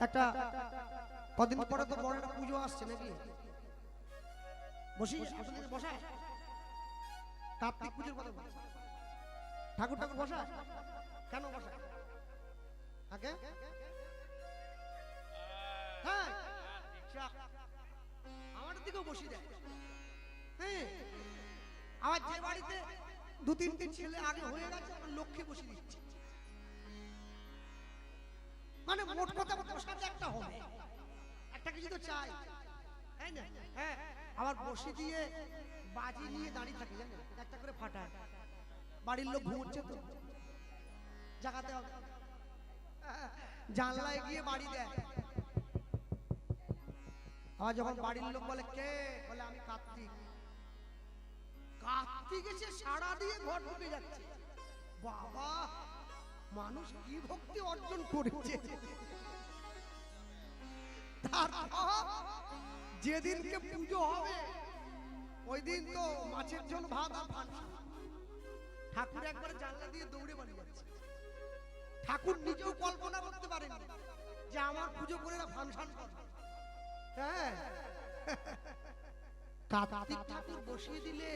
একটা কদিন পরে তো বড় একটা পুজো আসছে নাকি? বসি বসায় কার্তিক পুজোর কথা বলছি। ঠাকুর ঠাকুর বসায় কেন বসায়? আগে হ্যাঁ আমার দিকেও বসি দেয়। হ্যাঁ আমার যে বাড়িতে দু তিনটে ছেলে আগে হয়ে গেছে আমার লক্ষ্যে বসে দিচ্ছে। মানে মোট কথা বসাতে একটা হবে, একটা কিছু তো চাই, তাই না? হ্যাঁ আবার বসে দিয়ে বাজি নিয়ে দাঁড়িয়ে থাকে, জানেন, একটা করে ফাটায়। বাড়ির লোক ঘুমোচ্ছে তো জাগাতে হবে, জানলায় গিয়ে বাড়ি দেয়। আবার যখন বাড়ির লোক বলে কে, বলে আমি কার্তিক। কার্তিক এসে সাড়া দিয়ে ঘর ঢুকে যাচ্ছে। বাবা মানুষ কি ভক্তি অর্জন করেছে। তারপর যেদিনকে পুজো হবে ওই দিন তো মাছের ঝোল ভাত আর ফানসা। ঠাকুর একবার জানলা দিয়ে দৌড়ে বাড়ি যাচ্ছে। ঠাকুর নিজেও কল্পনা করতে পারেন যে আমার পুজো করে ফানসান করবে। হ্যাঁ কার্তিক ঠাকুর বসিয়ে দিলে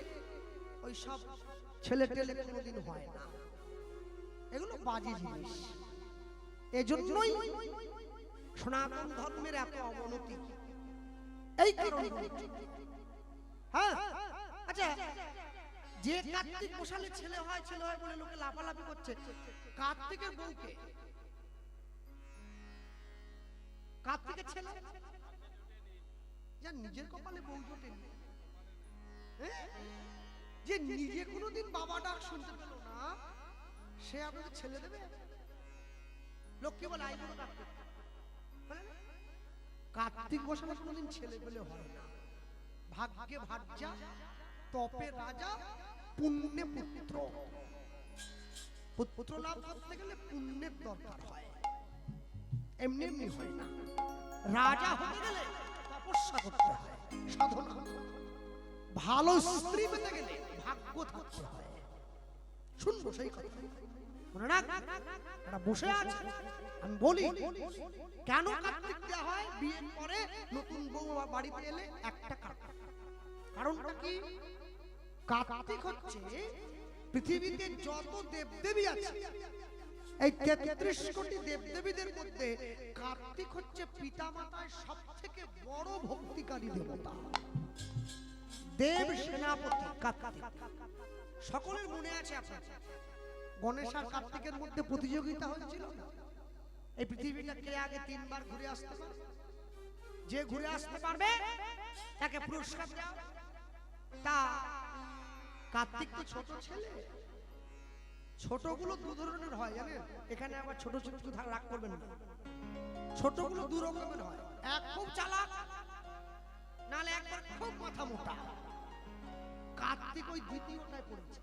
ওই সব ছেলে টেলে কোনোদিন হয় না, এগুলো বাজে জিনিস। এজন্যই সনাতন ধর্মের এত অবনতি এই কারণে। হ্যাঁ আচ্ছা, যে কার্তিক বসালে ছেলে হয় ছেলে হয় বলে লোকে লাফালাফি করছে, কার্তিকের বউকে, কার্তিকের ছেলে যার নিজের কপালে বউ জোটেনি, যে নিজে কোনোদিন বাবা ডাক শুনতে পেল না, সে আপনাকে ছেলে দেবে? লোককে বলে আই কোনো কার্তিক, কার্তিক বসালে কোনোদিন ছেলে পেলে হয় না। ভাগ্যে ভার্যা, তপে রাজা, পুণ্যে পুত্র। পুত্র লাভ করতে গেলে পুণ্যের দরকার হয়, এমনি এমনি হয় না। রাজা হতে গেলে তপস্যা করতে হয়, সাধনা। ভালো স্ত্রী পেতে গেলে ভাগ্য থাকতে হয়। শুনবো সেই কথা, বসে আছে আমি বলি কেন কার্তিক দেওয়া হয় বিয়ের পরে নতুন বউ বাড়িতে এলে? একটা কারণটা কি? কার্তিক হচ্ছে পৃথিবীতে যত দেবদেবী আছে, এই 33 কোটি দেবদেবীদের মধ্যে কার্তিক হচ্ছে পিতামাতার সব থেকে বড় ভক্তিকারী দেবতা, দেব সেনাপতি কার্তিক। সকলের মনে আছে আপনার গণেশ আর কার্তিকের মধ্যে প্রতিযোগিতা হয়েছিল, এই পৃথিবীটা কে আগে 3 বার ঘুরে আসতে পারবে, যে ঘুরে আসতে পারবে তাকে পুরস্কার দেওয়া। তা কার্তিক তো ছোট ছেলে, ছোটগুলো দু ধরনের হয় জানেন। এখানে আবার ছোট ছোট রাগ করবেন না, ছোটগুলো দু রকমের হয়। এক খুব চালাক, নালে একবার খুব মাথা মোটা। কার্তিক ওই দ্বিতীয়টায় পড়েছে,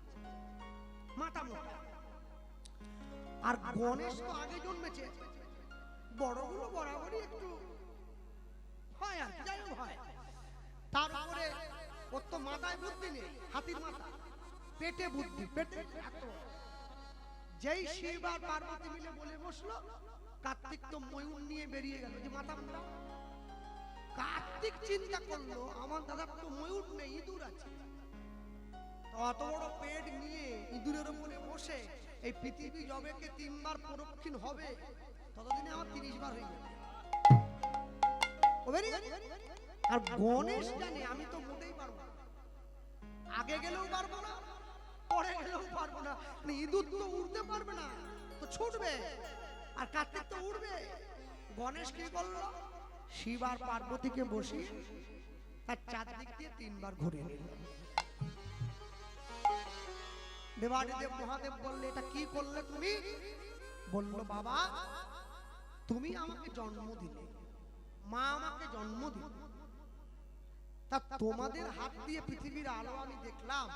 মাথা মোটা। আর গণেশ তো আগে জন্মেছে, বড়গুলো বরাবরই একটু হয় আর যাই হোক হয়। তার উপরে ওর তো মাথায় বুদ্ধি নেই, হাতির মাথা, পেটে বুদ্ধি, পেটে এত। যেই শিব আর পার্বতী মিলে বলে বসলো, কার্তিক তো ময়ূর নিয়ে বেরিয়ে গেল যে মাথা মোটা। কার্তিক চিন্তা করলো আমার দাদার তো ময়ূর নেই, ইঁদুর আছে। অত বড় পেট নিয়ে ইঁদুরের উপরে বসে এই পৃথিবী জবেকে 3 বার প্রদক্ষিণ হবে, ততদিনে আমার 30 বার হয়ে যাবে। আর গণেশ জানে আমি তো মোটেই পারবো না, আগে গেলেও পারবো না, পরে গেলেও পারবো না। ইঁদুর তো উড়তে পারবে না, তো ছুটবে, আর কার্তিক তো উড়বে। গণেশ কি করলো? শিব আর পার্বতীকে বসিয়ে তার চারদিক দিয়ে 3 বার ঘুরে নিল। দেবাদিদেব মহাদেব বললে এটা কি করলে তুমি? বলল বাবা তুমি আমাকে জন্ম দিলে, মা আমাকে জন্ম দিলে, তা তোমাদের হাত দিয়ে পৃথিবীর আলো আমি দেখলাম,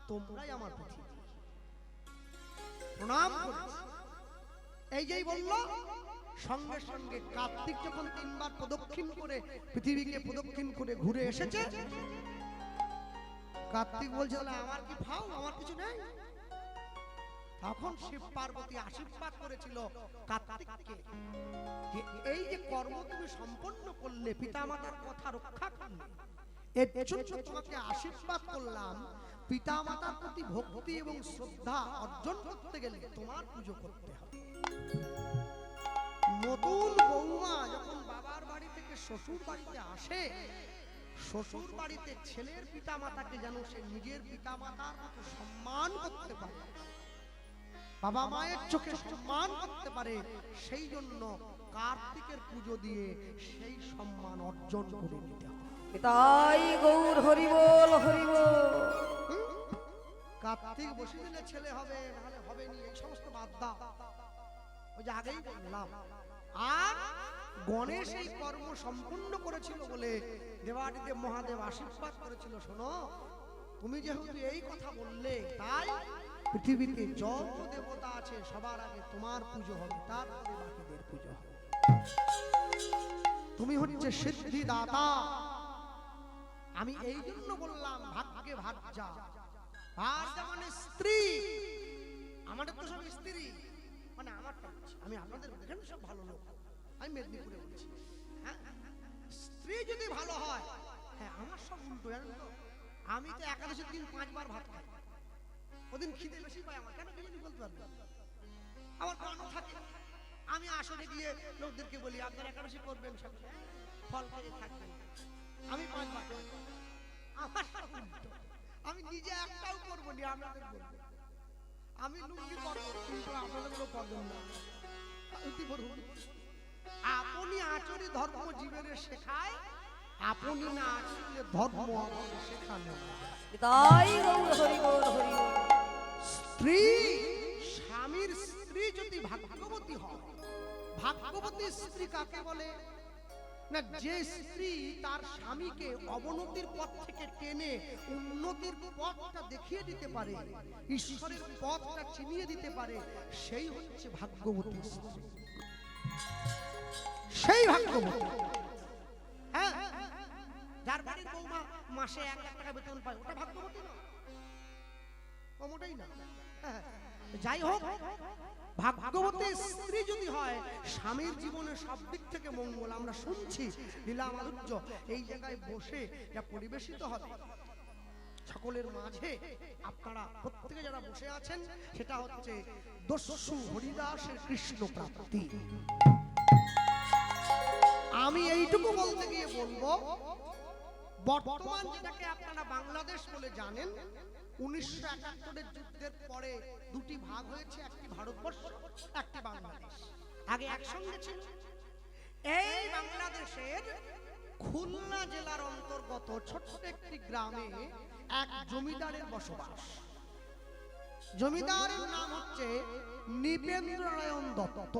তোমরাই আমার পৃথিবী, প্রণাম করেছি। এই যেই বললো, সঙ্গে সঙ্গে কার্তিক যখন 3 বার প্রদক্ষিণ করে পৃথিবীকে প্রদক্ষিণ করে ঘুরে এসেছে, কার্তিক বলছে আমার কি ভাও, আমার কিছু নেই। তখন শিব পার্বতী আশীর্বাদ করেছিল কার্তিককে যে এই যে কর্ম তুমি সম্পন্ন করলে, পিতামাতার কথা রক্ষা করলে, এর জন্য তোমাকে আশীর্বাদ করলাম। পিতামাতার প্রতি ভক্তি এবং শ্রদ্ধা অর্জন করতে গেলে তোমার পুজো করতে হবে। নতুন বৌমা যখন বাবার বাড়ি থেকে শ্বশুর বাড়িতে আসে, শ্বশুর বাড়িতে ছেলের পিতামাতাকে যেন সে নিজের পিতামাতার মতো সম্মান করতে পারে, বাবা মায়ের চোখে সম্মান করতে পারে, সেই জন্য কার্তিকের পুজো দিয়ে সেই সম্মান অর্জন করে নিতে হবে। তাই গৌর হরি বল হরি বল। কার্তিক বসে দিলে ছেলে হবে, নাহলে হবে নি, এই সমস্ত বাদ দাও। ওই যে আগেই বললাম। আর গণেশ এই কর্ম সম্পূর্ণ করেছিল বলে দেবাদিদেব মহাদেব আশীর্বাদ করেছিল, শোনো তুমি যেহেতু এই কথা বললে, তাই পৃথিবীতে যত দেবতা আছে সবার আগে তোমার পুজো হবে, তারপরে বাকিদের পুজো হবে। তুমি হচ্ছে সিদ্ধিদাতা। আমি এই জন্য বললাম ভাগ্যে ভাগ্যা। ভাগ্যা মানে স্ত্রী। আমাদের তো সব স্ত্রী, মানে আমারটা বলছি, আমি আপনাদের এখানে সব ভালো লোক, আমি মেদিনীপুরে বলছি। হ্যাঁ, স্ত্রী যদি ভালো হয়, হ্যাঁ আমার সব উল্টো, জানেন তো। আমি তো একাদশের দিন 5 বার ভাত খাই, ওদিন খিদে বেশি পাই আমার, কেন বিরিয়ানি বলতে পারবো। আমার কারণ থাকে, আমি আসলে গিয়ে লোকদেরকে বলি আপনারা একাদশী করবেন, সব ফল খেয়ে থাকবেন, আমি 5 বার খাই। আমার সব উল্টো, আমি নিজে একটাও করবো না, আপনাদের বলবো। আমি লুঙ্গি পরবো, কিন্তু আপনাদেরও করবেন না। আপনি আচরি ধর্ম জীবনে শেখায়, আপনি না আচরলে ধর্ম আমাকে শেখানো। তাই গৌর হরি বল হরি বল। স্ত্রী, স্বামীর স্ত্রী যদি ভাগ্যবতী হয়, ভাগ্যবতী স্ত্রী কাকে বলে না, যে স্ত্রী তার স্বামীকে অবনতির পথ থেকে টেনে উন্নতির পথটা দেখিয়ে দিতে পারে, ঈশ্বরের পথটা চিনিয়ে দিতে পারে, সেই হচ্ছে ভাগ্যবতী স্ত্রী, সেই ভাগ্যবতী। হ্যাঁ, যার বাড়ির বৌমা মাসে 1 লাখ টাকা বেতন পায়, ওটা ভাগ্যবতী না, ওটাই না। যাই হোক, ভাগ্যবতী স্ত্রী যদি হয়, স্বামীর জীবনে সব দিক থেকে মঙ্গল। আমরা শুনছি লীলা মাধুর্য এই জায়গায় বসে যা পরিবেশিত হবে, সকলের মাঝে আপনারা প্রত্যেকে যারা বসে আছেন, সেটা হচ্ছে দস্যু হরিদাসের কৃষ্ণ প্রাপ্তি। আমি এইটুকু বলতে গিয়ে বলবো, বর্তমান যেটাকে আপনারা বাংলাদেশ বলে জানেন, 1971 যুদ্ধের পরে দুটি ভাগ হয়েছে, একটি ভারতবর্ষ, একটি বাংলাদেশ। আগে একসঙ্গে ছিল। এই বাংলাদেশের খুলনা জেলার অন্তর্গত ছোট্ট একটি গ্রামে এক জমিদারের বসবাস। জমিদারের নাম হচ্ছে নৃপেন্দ্রনারায়ণ দত্ত।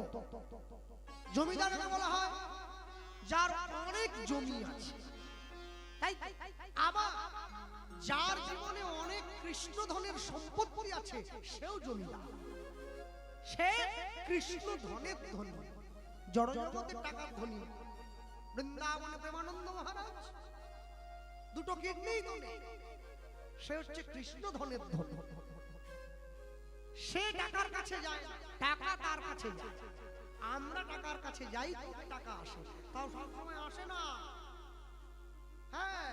জমিদারকে বলা হয় যার অনেক জমি আছে। আবার যার জীবনে অনেক কৃষ্ণধনের সম্পত্তি আছে, সেও জমিদার। সে কৃষ্ণ ধনের ধনী, জড়জগতের টাকার ধনী। বৃন্দাবনে প্রেমানন্দ মহারাজ দুটো কিডনি ধনী, সে হচ্ছে কৃষ্ণ ধনের ধনী। সে টাকার কাছে যায়, টাকা তার কাছে যায়। আমরা টাকার কাছে যাই, টাকা আসে, তাও সবসময় আসে না। হ্যাঁ,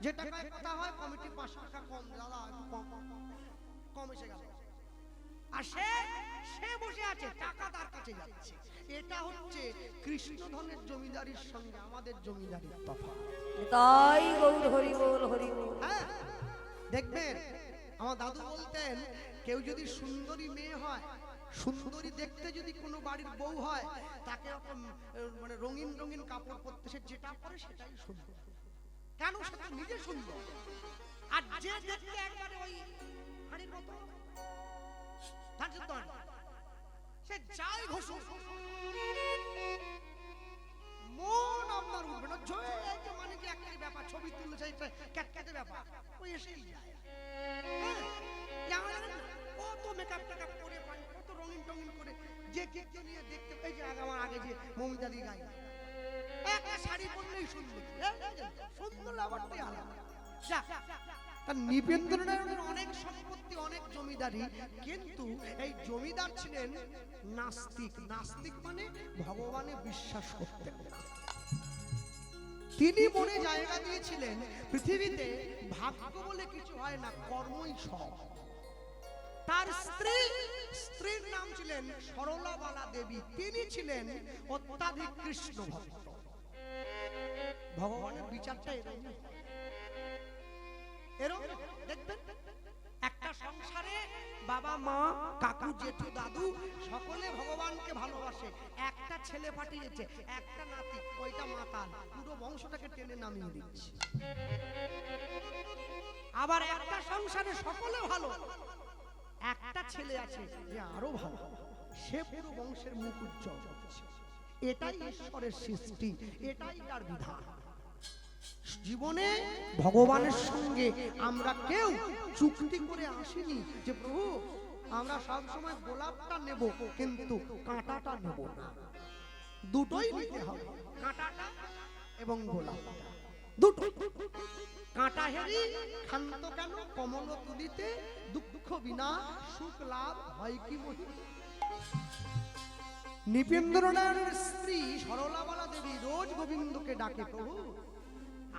যে টাকায় কথা হয় কমিটি 500 টাকা কম, দাদা কম এসে গেল, আর সে বসে আছে, টাকা তার কাছে যাচ্ছে। এটা হচ্ছে কৃষ্ণধনের জমিদারির সঙ্গে আমাদের জমিদারির তফাৎ। তাই গৌর হরি বল হরি বল। হ্যাঁ, দেখবেন আমার দাদু বলতেন, কেউ যদি সুন্দরী মেয়ে হয়, সুন্দরী দেখতে যদি কোনো বাড়ির বউ হয়, তাকে মানে রঙিন রঙিন কাপড় পরতে, সে যেটা পরে সেটাই সুন্দর। কেন? সেটা নিজে সুন্দর। আর যে দেখতে একবারে ওই হাড়ির মতো, সে যাই ঘষুক মন আপনার উঠবে না। মানে যে একটা ব্যাপার, ছবি তুললে সেই ক্যাটক্যাটে ব্যাপার, ওই এসেই যায়। কত মেকআপ টেকআপ করে, কত রঙিন টঙিন করে, যে কেককে নিয়ে দেখতে পাই, যে আমার আগে যে মমিতাদি গাই, একটা শাড়ি পরলেই সুন্দর, সুন্দর ব্যাপারটাই আলাদা। তার নৃপেন্দ্রনারায়ণের অনেক সম্পত্তি, অনেক জমিদারি, কিন্তু এই জমিদার ছিলেন নাস্তিক। নাস্তিক মানে ভগবানে বিশ্বাস করতেন না। তিনি মনে জায়গা দিয়েছিলেন পৃথিবীতে ভাগ্য বলে কিছু হয় না, কর্মই সব। তার স্ত্রীর নাম ছিলেন সরলাবালা দেবী। তিনি ছিলেন অত্যাধিক কৃষ্ণ ভক্ত। ভগবানের বিচারটা এরকম দেখবেন, একটা সংসারে বাবা মা কাকু জেঠু দাদু সকলে ভগবানকে ভালোবাসে, একটা ছেলে পাঠিয়েছে, একটা নাতি, ওইটা মাতাল, পুরো বংশটাকে টেনে নামিয়ে দিচ্ছে। আবার একটা সংসারে সকলে ভালো, একটা ছেলে আছে যে আরো ভালো, সে পুরো বংশের মুখ উজ্জ্বল করছে। এটাই ঈশ্বরের সৃষ্টি, এটাই তার বিধান। জীবনে ভগবানের সঙ্গে আমরা কেউ চুক্তি করে আসিনি যে প্রভু আমরা সব সময় গোলাপটা নেব কিন্তু কাঁটাটা নেব না। দুটোই নিতে হবে, কাঁটাটা এবং গোলাপটা দুটো। কাঁটা হেরি ক্ষান্ত কেন কমল তুলিতে, দুঃখ বিনা সুখ লাভ হয় কি মহি। নৃপেন্দ্রনারায়ণের স্ত্রী সরলাবালা দেবী রোজ গোবিন্দকে ডাকে, প্রভু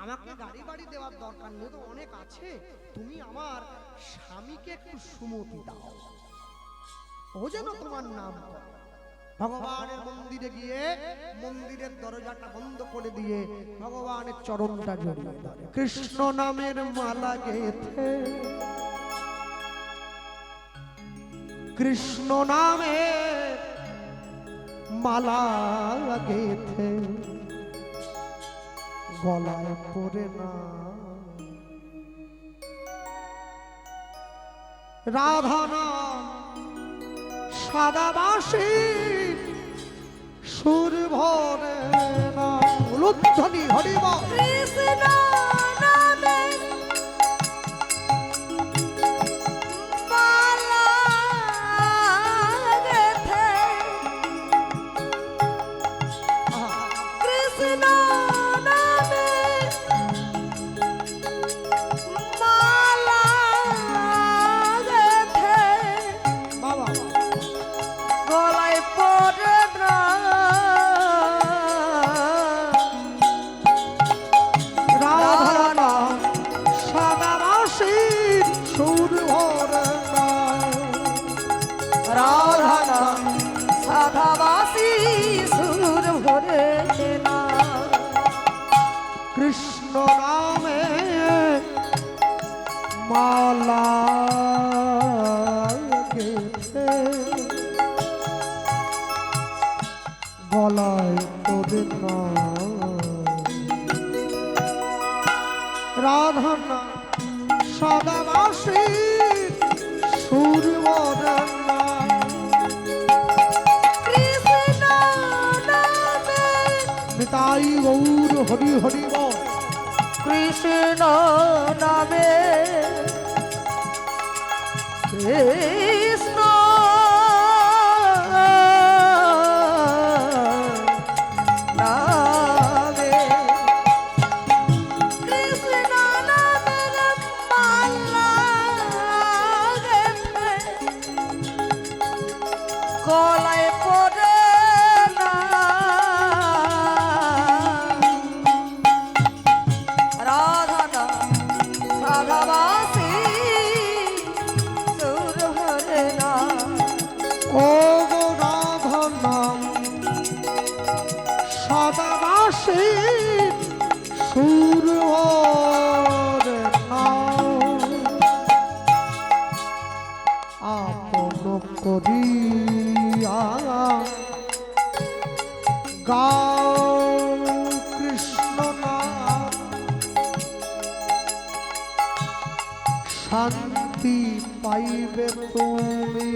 আমাকে গাড়ি বাড়ি দেওয়ার দরকার নেই, তো অনেক আছে, তুমি আমার স্বামীকে একটু সুমতি দাও, ও যেন তোমার নাম করে। ভগবানের মন্দিরে গিয়ে মন্দিরের দরজাটা বন্ধ করে দিয়ে ভগবানের চরণটা জড়িয়ে ধরে, কৃষ্ণ নামের মালা গেথে, কৃষ্ণ নামের মালা গেথে গলায় পড়ে না, রাধা নাম সাদা বাঁশি সুর ভরে না। লুধ্বনি হরিব কৃষ্ণ নামে মালা গেথে, কৃষ্ণ নামে মালা গেথে বাবা গলায় পড়ে না, রাধা নাম সাদা বাঁশি সুর ভরে না, রাধা নাম সাধাবাসী সুর ভরে না, কৃষ্ণ নামে মালা গেথে গলায় তোরে না, রাধা নাম সাদা বাঁশি সুর ভরে না, কৃষ্ণ নামে নিতাই গৌর হরি হরি বল। কৃষ্ণ নামে কৃষ্ণ নামে কৃষ্ণ নামের মালা গেথে গলায় পড়ে না, রাধা নাম সাধাবাসী সুর ভরে না, ও গো রাধা নাম সাদা বাঁশি সুর ভরে না, আপন করিয়া গাও কৃষ্ণ নাম, শান্তি পাইবে তুমি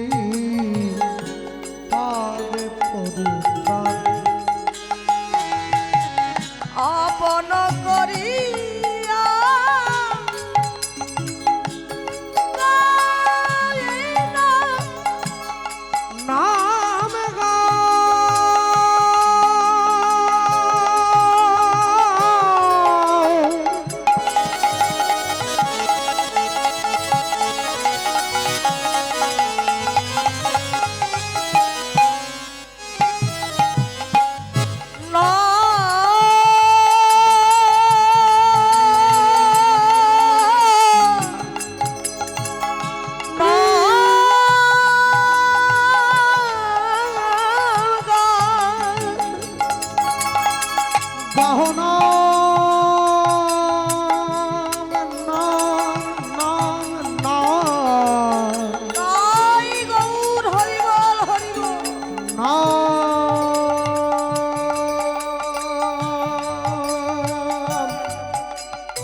পাবে পরিত্রাণ, আপন করিয়া গাইনা নাম গাও গহনা নাই গৌর হরিবল হরিবল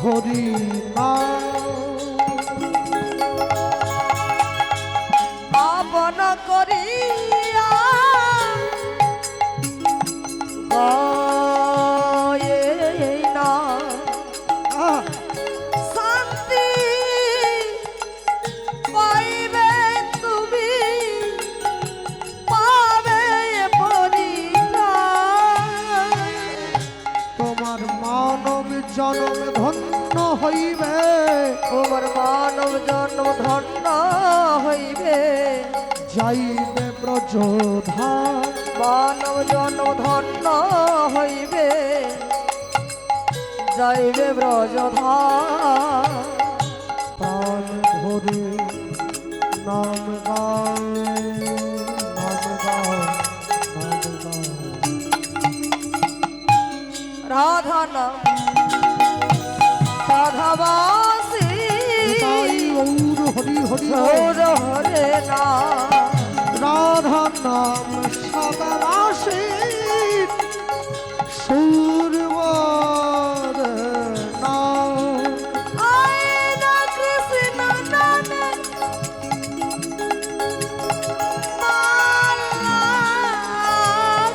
হরি আপন করিয়া গায়ে না শান্তি পাইবে তুমি পাবে পরিত্রাণ তোমার মানব জনম ধন্য হইবে তোমার মানব জন্ম ধন্য হইবে যাইবে ব্রজধাম মানব জন্ম ধন্য হইবে যাইবে ব্রজধাম প্রাণ ভরে নাম গাও নাম গাও নাম গাও রাধা নাম রাধাবাসী তাই গৌর হরি হরি গৌর হরে নাম রাধা নাম সদাবাসী সুরবর নাম আইনা কৃষ্ণ নামে মালা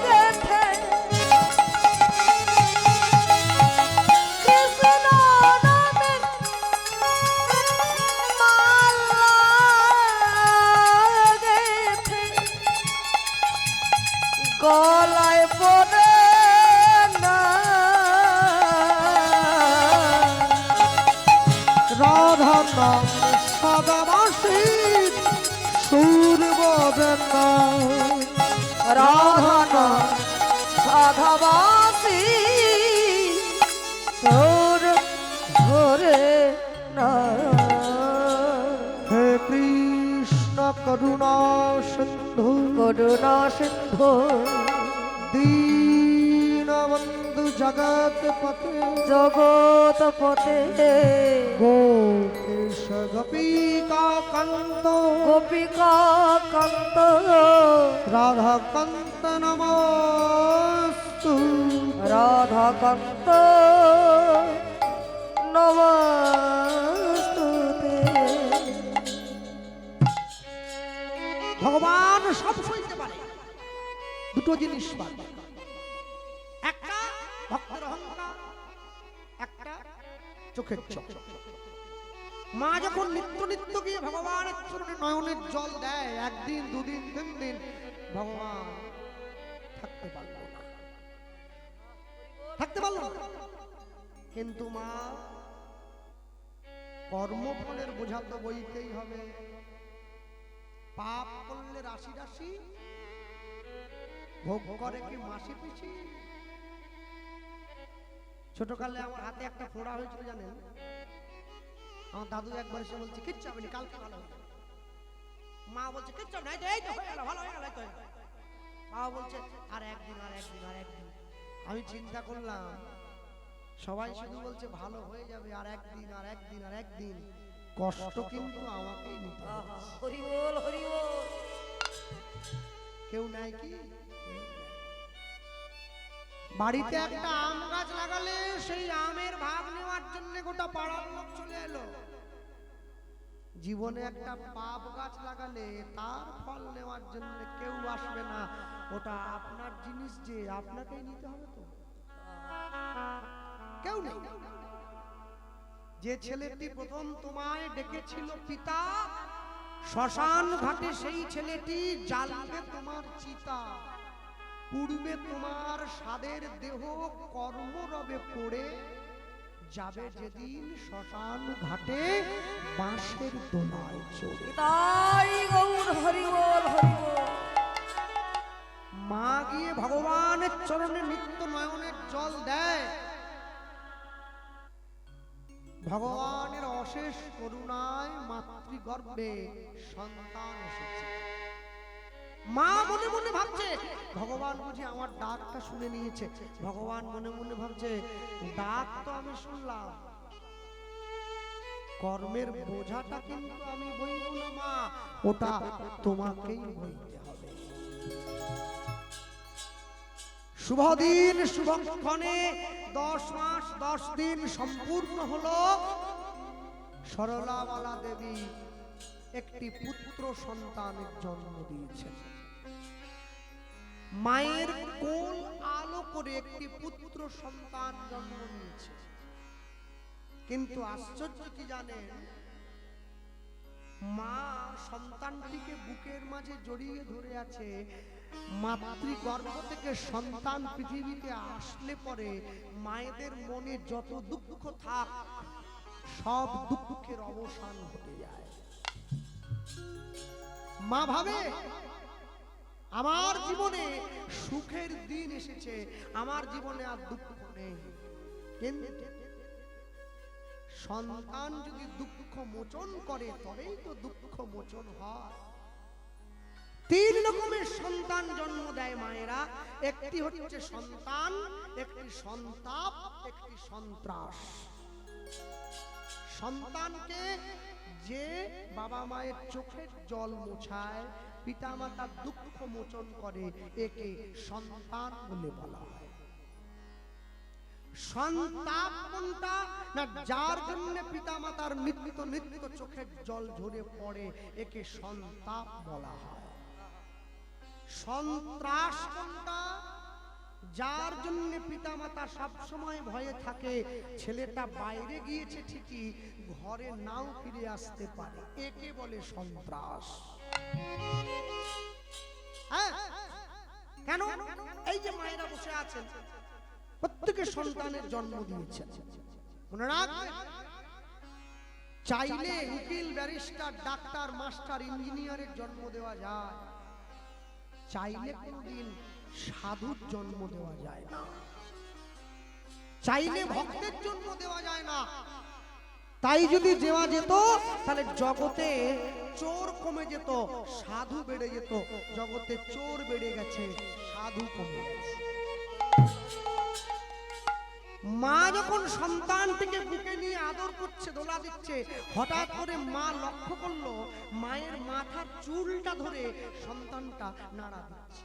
গেথে কৃষ্ণ নামে মালা গেথে গলায় পড়ে না রাধা নাম সদাবাসী সুরবর নাম রাধা নাম সাধাবাসী সৌর ধরে না হে কৃষ্ণ করুণা সিন্ধু করুণা সিন্ধু দীনবন্ধু জগৎপতে জগৎ পথে গোপীশ গোপিকা কান্ত গোপিকা কান্ত রাধা কান্ত নমস্তু রাধা কান্ত নমস্তুতে ভগবান সব সইতে পারে দুটো জিনিস পারে একটা ভক্তের অহংকার একটা চোখের চোখ মা যখন নিত্য নিত্য গিয়ে ভগবানের চরণে নয়নের জল দেয় একদিন দুদিন তিন দিন ভগবান থাকতে পারল না থাকতে পারল না কিন্তু মা কর্মফলের বোঝা তো বইতেই হবে পাপ করলে রাশি রাশি ভোগ করে কি মাসি পিসি ছোটকালে আমার হাতে একটা ফোড়া হয়েছিল জানেন আমার দাদু একবার এসে বলছে কিচ্ছু হবে না কালকে ভালো হবে মা বলছে কিচ্ছু নাই তো এই তো হয়ে গেল ভালো হয়ে গেল তো মা বলছে আর একদিন আর একদিন আর একদিন আমি চিন্তা করলাম সবাই শুধু বলছে ভালো হয়ে যাবে আর একদিন আর একদিন আর একদিন কষ্ট কিন্তু আমাকেই নিতে হবে হরি বল হরি বল কেউ নাই কি বাড়িতে একটা আম গাছ লাগালে সেই আমের ভাগ নেওয়ার জন্য গোটা পাড়ার লোক চলে এলো জীবনে একটা পাপ গাছ লাগালে তার ফল নেওয়ার জন্য কেউ আসবে না ওটা আপনার জিনিস যে আপনাকেই নিতে হবে তো কেউ নেই যে ছেলেটি প্রথম তোমায় ডেকেছিল পিতা শ্মশান ঘাটে সেই ছেলেটি জ্বালবে তোমার চিতা পূর্বে তোমার সাদের দেহ কর্মরবে পড়ে যাবে যেদিন শ্মশান ঘাটে বাঁশের দোলায় চড়ে তাই গৌর হরি বল হরি বল মা গিয়ে ভগবানের চরণে নিত্য নয়নের জল দেয় ভগবানের অশেষ করুণায় মাতৃগর্ভে সন্তান এসেছে মা মনে মনে ভাবছে ভগবান বুঝি আমার ডাকটা শুনে নিয়েছে। ভগবান মনে মনে ভাবছে ডাক তো আমি শুনলাম, কর্মের বোঝাটা কিন্তু আমি বইব না মা, ওটা তোমাকেই বইতে হবে। শুভ দিন শুভক্ষণে 10 মাস 10 দিন সম্পূর্ণ হলো। সরলাবালা দেবী একটি পুত্র সন্তানের জন্ম দিয়েছেন। মায়ের কোল আলো করে একটি পুত্র সন্তান জন্ম নিয়েছে। কিন্তু আশ্চর্য কি জানেন, মা সন্তানটিকে বুকের মাঝে জড়িয়ে ধরে আছে। মাতৃগর্ভ থেকে সন্তান পৃথিবীতে আসলে পরে মায়েদের মনে যত দুঃখ থাক সব দুঃখের অবসান ঘটে যায়। মা ভাবে আমার জীবনে সুখের দিন এসেছে, আমার জীবনে আর দুঃখ নেই। কিন্তু সন্তান যদি দুঃখ মোচন করে তবেই তো দুঃখ মোচন হয়। 3 রকমের সন্তান জন্ম দেয় মায়েরা। একটি হচ্ছে সন্তান, একটি সন্তাপ, একটি সন্ত্রাস। সন্তানকে যে বাবা মায়ের চোখের জল মোছায়, পিতামাতার দুঃখ মোচন করে, একে সন্তান বলে বলা হয়। সন্তাপ কোনটা না, যার জন্য পিতামাতার নিত্য নিত্য চোখের জল ঝরে পড়ে, একে সন্তাপ বলা হয়। সন্ত্রাস কোনটা, যার জন্য পিতামাতা সব সময় ভয়ে থাকে, ছেলেটা বাইরে গিয়েছে ঠিকই, ঘরে নাও ফিরে আসতে পারে, একে বলে সন্ত্রাস। হ্যাঁ, কেন? এই যে মায়েরা বসে আছেন, প্রত্যেকের সন্তানের জন্ম দিয়েছেন। মনে রাখবেন, চাইলে উকিল, ব্যারিস্টার, ডাক্তার, মাস্টার, ইঞ্জিনিয়ারের জন্ম দেওয়া যায়, চাইলে কোনদিন সাধুর জন্ম দেওয়া যায় না, চাইলে ভক্তের জন্ম দেওয়া যায় না। তাই যদি দেওয়া যেত তাহলে জগতে চোর কমে যেত, সাধু বেড়ে যেত। জগতে চোর বেড়ে গেছে, সাধু কমে গেছে। মা যখন সন্তানটিকে বুকে নিয়ে আদর করছে, দোলা দিচ্ছে, হঠাৎ করে মা লক্ষ্য করলো মায়ের মাথার চুলটা ধরে সন্তানটা নাড়া দিচ্ছে।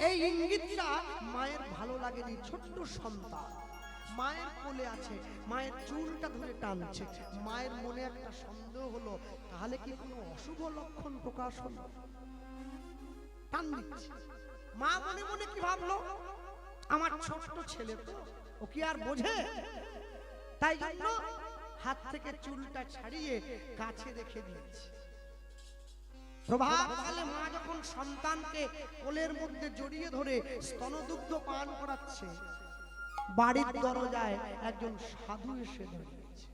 এই ইঙ্গিতটা মায়ের ভালো লাগেনি। ছোট্ট সন্তান মায়ের কোলে আছে, মায়ের চুলটা ধরে টানছে। মায়ের মনে একটা সন্দেহ হলো, তাহলে কি কোনো অশুভ লক্ষণ প্রকাশ হলো? টান দিচ্ছে। মা মনে মনে কি ভাবলো, আমার ছোট্ট ছেলে তো, ও কি আর বোঝে? তাই জন্য হাত থেকে চুলটা ছাড়িয়ে কাছে রেখে দিয়েছে। প্রভাতকালে মা যখন সন্তানকে কোলের মধ্যে জড়িয়ে ধরে স্তনদুগ্ধ পান করাচ্ছে, বাড়ির দরজায় একজন সাধু এসে দাঁড়িয়েছে।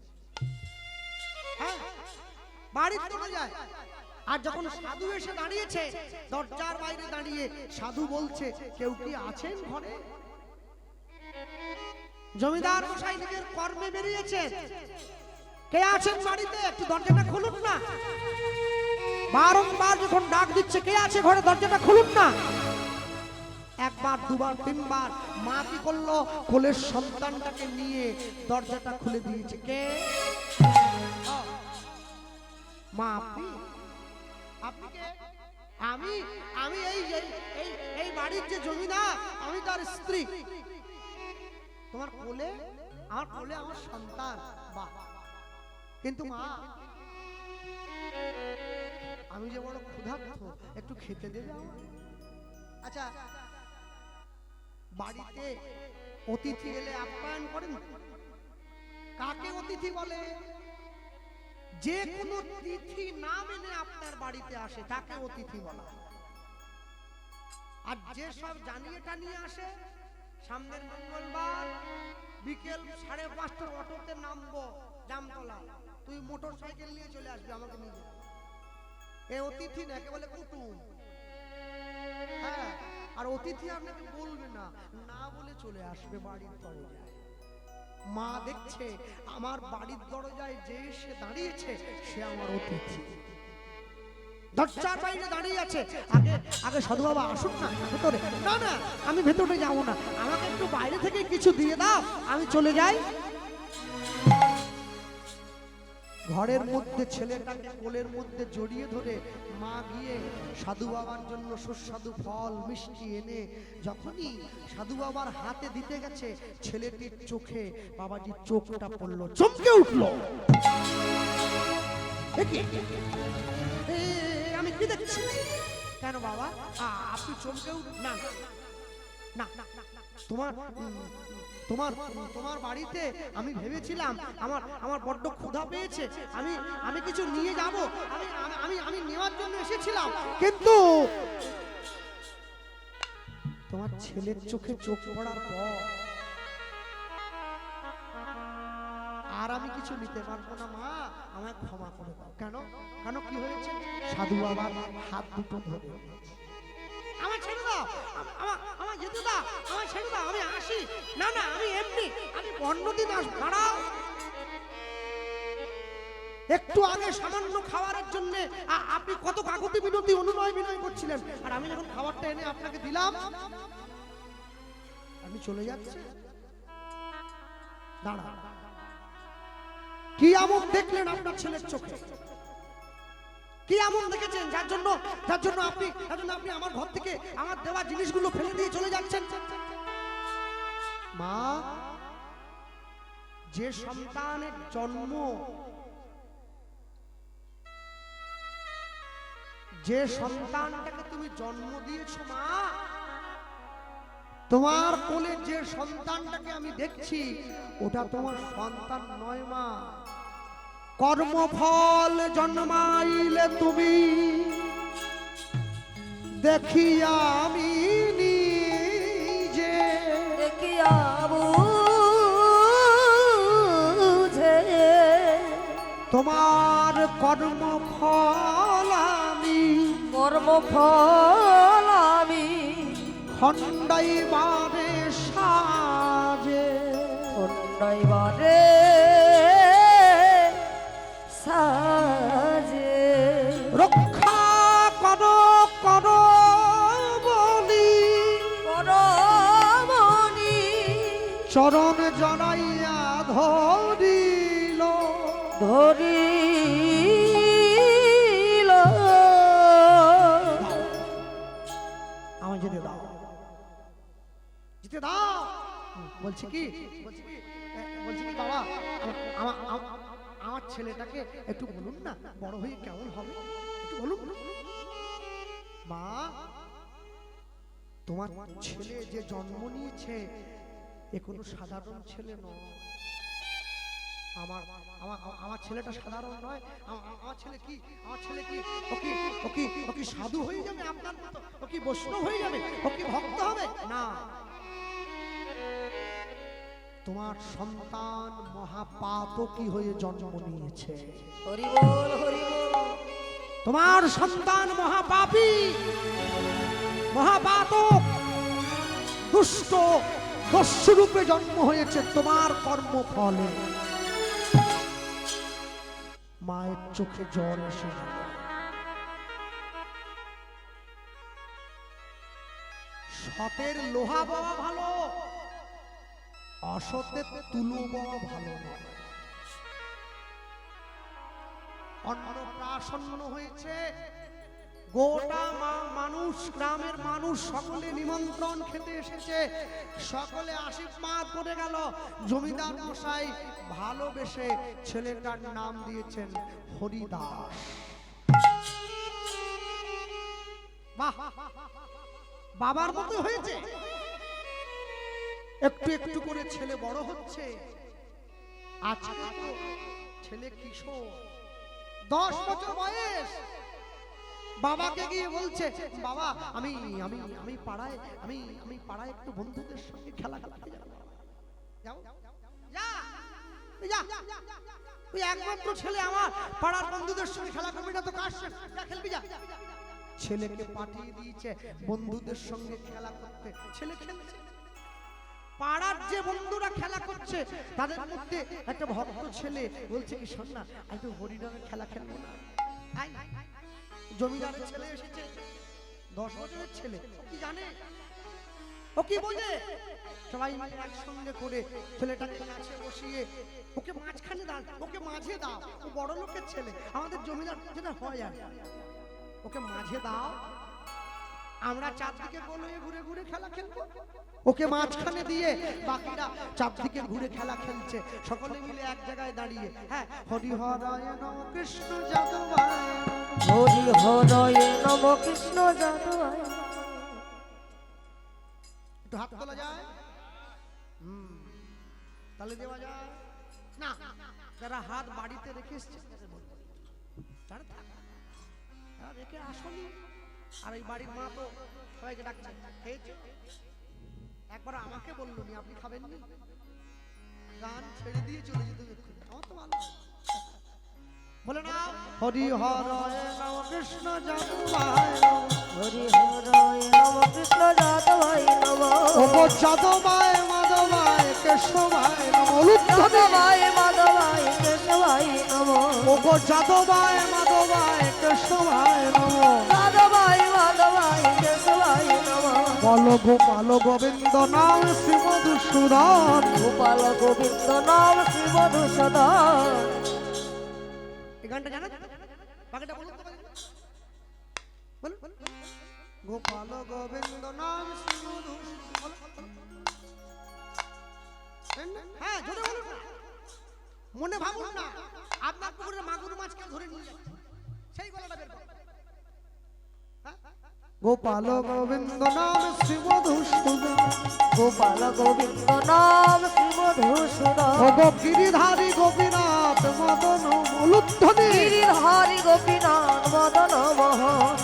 হ্যাঁ, বাড়ির দরজায়। আর যখন সাধু এসে দাঁড়িয়েছে, দরজার বাইরে দাঁড়িয়ে সাধু বলছে, কেউ কি আছেন ঘরে? জমিদার মশাই নিজের কর্মে বেরিয়েছে, কে আছেন বাড়িতে? একটু দরজাটা খুলুন না। বারংবার যখন ডাক দিচ্ছে, কে আছে ঘরে, দরজাটা খুলুন না। একবার, দুবার, তিনবার মা কি করলো, কোলের সন্তানটাকে নিয়ে দরজাটা খুলে দিয়েছে। কে? মা, আপনি? আপনি কে? আমি এই বাড়ির যে জমিদার, আমি তার স্ত্রী। তোমার কোলে? আমার কোলে আমার সন্তান। বাহ! কিন্তু মা, আমি যে বড় ক্ষুধার্ত, একটু খেতে দেবে আমার? আচ্ছা, বাড়িতে অতিথি এলে আপ্যায়ন করেন? কাকে অতিথি বলে? যে কোনো তিথি না মেনে আপনার বাড়িতে আসে তাকে অতিথি বলা। আর যে সব জানিয়ে টানিয়ে আসে, সামনের মঙ্গলবার বিকেল 5:30টার অটোতে নামবো জামতলা, তুই মোটর সাইকেল নিয়ে চলে আসবি আমাকে নিয়ে, এ অতিথি না, একে বলে কুটুম। হ্যাঁ, আর অতিথি আপনাকে বলবে না, না বলে চলে আসবে বাড়ির দরজায়। মা দেখছে আমার বাড়ির দরজায় যে এসে দাঁড়িয়েছে সে আমার অতিথি। দরজার বাইরে দাঁড়িয়ে আছে। আগে আগে সাধু বাবা আসুন না ভেতরে। না না, আমি ভেতরে যাবো না, আমাকে একটু বাইরে থেকে কিছু দিয়ে দাও, আমি চলে যাই। ঘরের মধ্যে ছেলেটাকে কোলের মধ্যে জড়িয়ে ধরে মা গিয়ে সাধু বাবার জন্য সুস্বাদু ফল মিষ্টি এনে যখনই সাধু বাবার হাতে দিতে গেছে, ছেলেটির চোখে বাবাজির চোখটা পড়লো, চমকে উঠলো। আমি কি দেখছি? কেন বাবা আপনি চমকে না না না, তোমার তোমার তোমার বাড়িতে আমি ভেবেছিলাম আমার আমার বড্ড ক্ষুধা পেয়েছে, আমি আমি কিছু নিয়ে যাব, আমি আমি আমি নেওয়ার জন্য এসেছিলাম, কিন্তু তোমার ছেলের চোখে চোখ পড়ার পর আর আমি কিছু নিতে পারবো না মা, আমায় ক্ষমা করে দাও। কেন কেন কি হয়েছে? সাধু বাবার হাত দুটো ধরে আমার ছেড়ে দাও, আমার যেতে দাও, আমার ছেড়ে দাও, আমি আসি। না না, আমি এমনি, আমি অন্যদিন আসবো। দাঁড়াও, একটু আগে সামান্য খাবারের জন্য আপনি কত কাকুতি বিনতি অনুনয় বিনয় করছিলেন, আর আমি যখন খাবারটা এনে আপনাকে দিলাম আমি চলে যাচ্ছি। দাঁড়া, কি এমন দেখলেন আপনার ছেলের চোখে? কি এমন দেখেছেন যার জন্য আপনি আমার ঘর থেকে আমার দেওয়া জিনিসগুলো ফেলে দিয়ে চলে যাচ্ছেন? মা, যে সন্তানের জন্ম, যে সন্তানটাকে তুমি জন্ম দিয়েছো মা, তোমার কোলে যে সন্তানটাকে আমি দেখছি ওটা তোমার সন্তান নয় মা। কর্মফল জন্মাইলে তুমি দেখিয়া আমি নিজে, দেখিয়া বুঝে তোমার কর্মফল আমি, কর্মফল আমি খণ্ডাইবারে সাজে, খণ্ডাইবারে সাজে রক্ষা করো করো বলি, করমণি চরণ জড়াইয়া ধরিল, ধরিল। আমায় যেতে দাও, যেতে দাও। বলছি কি বাবা, আমার ছেলেটাকে একটু বলুন না, বড় হয়ে কেমন হবে একটু বলুন। মা, তোমার ছেলে যে জন্ম নিয়েছে এ কোনো সাধারণ ছেলে নয়। আমার ছেলেটা সাধারণ নয়। আমার ছেলে কি ও কি সাধু হয়ে যাবে আপনার মতো? ও কি বৈষ্ণব হয়ে যাবে? ও কি ভক্ত হবে? না, তোমার সন্তান মহাপাতকী হয়ে জন্ম নিয়েছে। হরি বল, হরি বল। তোমার সন্তান মহাপাপী, মহাপাতক, দুষ্ট, দস্যুরূপে জন্ম হয়েছে তোমার কর্মফলে। মায়ের চোখে জল এসে গেল। সতের লোহা বাবা ভালো, অসতের তুলো বাবা ভালো নয়। অন্নপ্রাশন হয়েছে, গোটা মানুষ, গ্রামের মানুষ সকলে নিমন্ত্রণ খেতে এসেছে, সকলে আশীর্বাদ করে গেল। জমিদার মশাই ভালোবেসে ছেলেটার নাম দিয়েছেন হরিদাস। বাহ, বাবার মতো হয়েছে। একটু একটু করে ছেলে বড় হচ্ছে। আজকে তো ছেলে কিশোর, 10 বছর বয়স। বাবাকে গিয়ে বলছে, বাবা আমি আমি আমি পাড়ায় আমি পাড়ায় একটু বন্ধুদের সঙ্গে খেলা খেলাতে যাব। যাও যা যা, তুই একমাত্র ছেলে, আমার পাড়ার বন্ধুদের সঙ্গে খেলা করবি না তো কার সঙ্গে খেলবি? যা। ছেলেকে পাঠিয়ে দিয়েছে বন্ধুদের সঙ্গে খেলা করতে। ছেলে খেলছে, পাড়ার যে বন্ধুরা খেলা করছে তাদের মধ্যে একটা ভক্ত ছেলে বলছে কি, শোন না একটু হরিনামের খেলা খেলবো না? জমিদারের ছেলে এসেছে, 10 বছরের ছেলে, ও কি জানে, ও কি বোঝে? সবাই মিলে একসঙ্গে করে ছেলেটাকে কাছে বসিয়ে ওকে মাঝখানে দাও, ওকে মাঝে দাও, ও বড় লোকের ছেলে, আমাদের জমিদার যেটা হয় আর ওকে মাঝে দাও, আমরা চারদিকে গোল হয়ে ঘুরে ঘুরে খেলা খেলবো। ওকে মাঝখানে দিয়ে বাকিরা চারদিকে ঘুরে খেলা খেলছে, সকলে মিলে এক জায়গায় দাঁড়িয়ে, হ্যাঁ, হরি হরায় নম কৃষ্ণ যাদবায়, হরি হরয়ে নম কৃষ্ণ যাদবায়। একটু হাত তোলা যায়, তালে দেওয়া যায় না? যারা হাত বাড়িতে রেখে এসছে তারা থাক, তারা রেখে আসনি। আর এই বাড়ির মা তো সবাইকে ডাকছে, খেয়েছে? একবার আমাকে বললো নি আপনি খাবেননি, গান ছেড়ে দিয়ে চলে যেতে এক্ষুনি, আমার তো ভালো বলে না, হরি হরয় নম কৃষ্ণ যাদবায়, হরি হরয়ে নম কৃষ্ণ যাদবায় নম, ওগো যাদবায় মাধবায় কেশবায় নম, যাদবায় মাধবায় কেশবায় নম, ওগো যাদবায় মাধবায় কেশবায় নম, যাদবায় মাধবায় কেশবায় নম, বল গোপাল গোবিন্দ নাম শ্রী মধুসূদন, গোপাল গোবিন্দ নাম শ্রী মধুসূদন। এই গানটা জানেন? বাকিটা বলুন তো, বলুন। গোপাল গোবিন্দ নাম শ্রী মধুসূদন, হ্যাঁ জোরে বলুন না, মনে ভাবুন না আপনার পুকুরে মাগুর মাছকে ধরে নিয়ে যাচ্ছে, সেই গলাটা বের করুন। গোপাল গোবিন্দ নাম শ্রী মধুসূদন, গোপাল গোবিন্দ নাম শ্রী মধুসূদন, ওগো গিরিধারী গোপীনাথ মদন মূলধ্বনি, গিরিধারী গোপীনাথ মদন মোহন,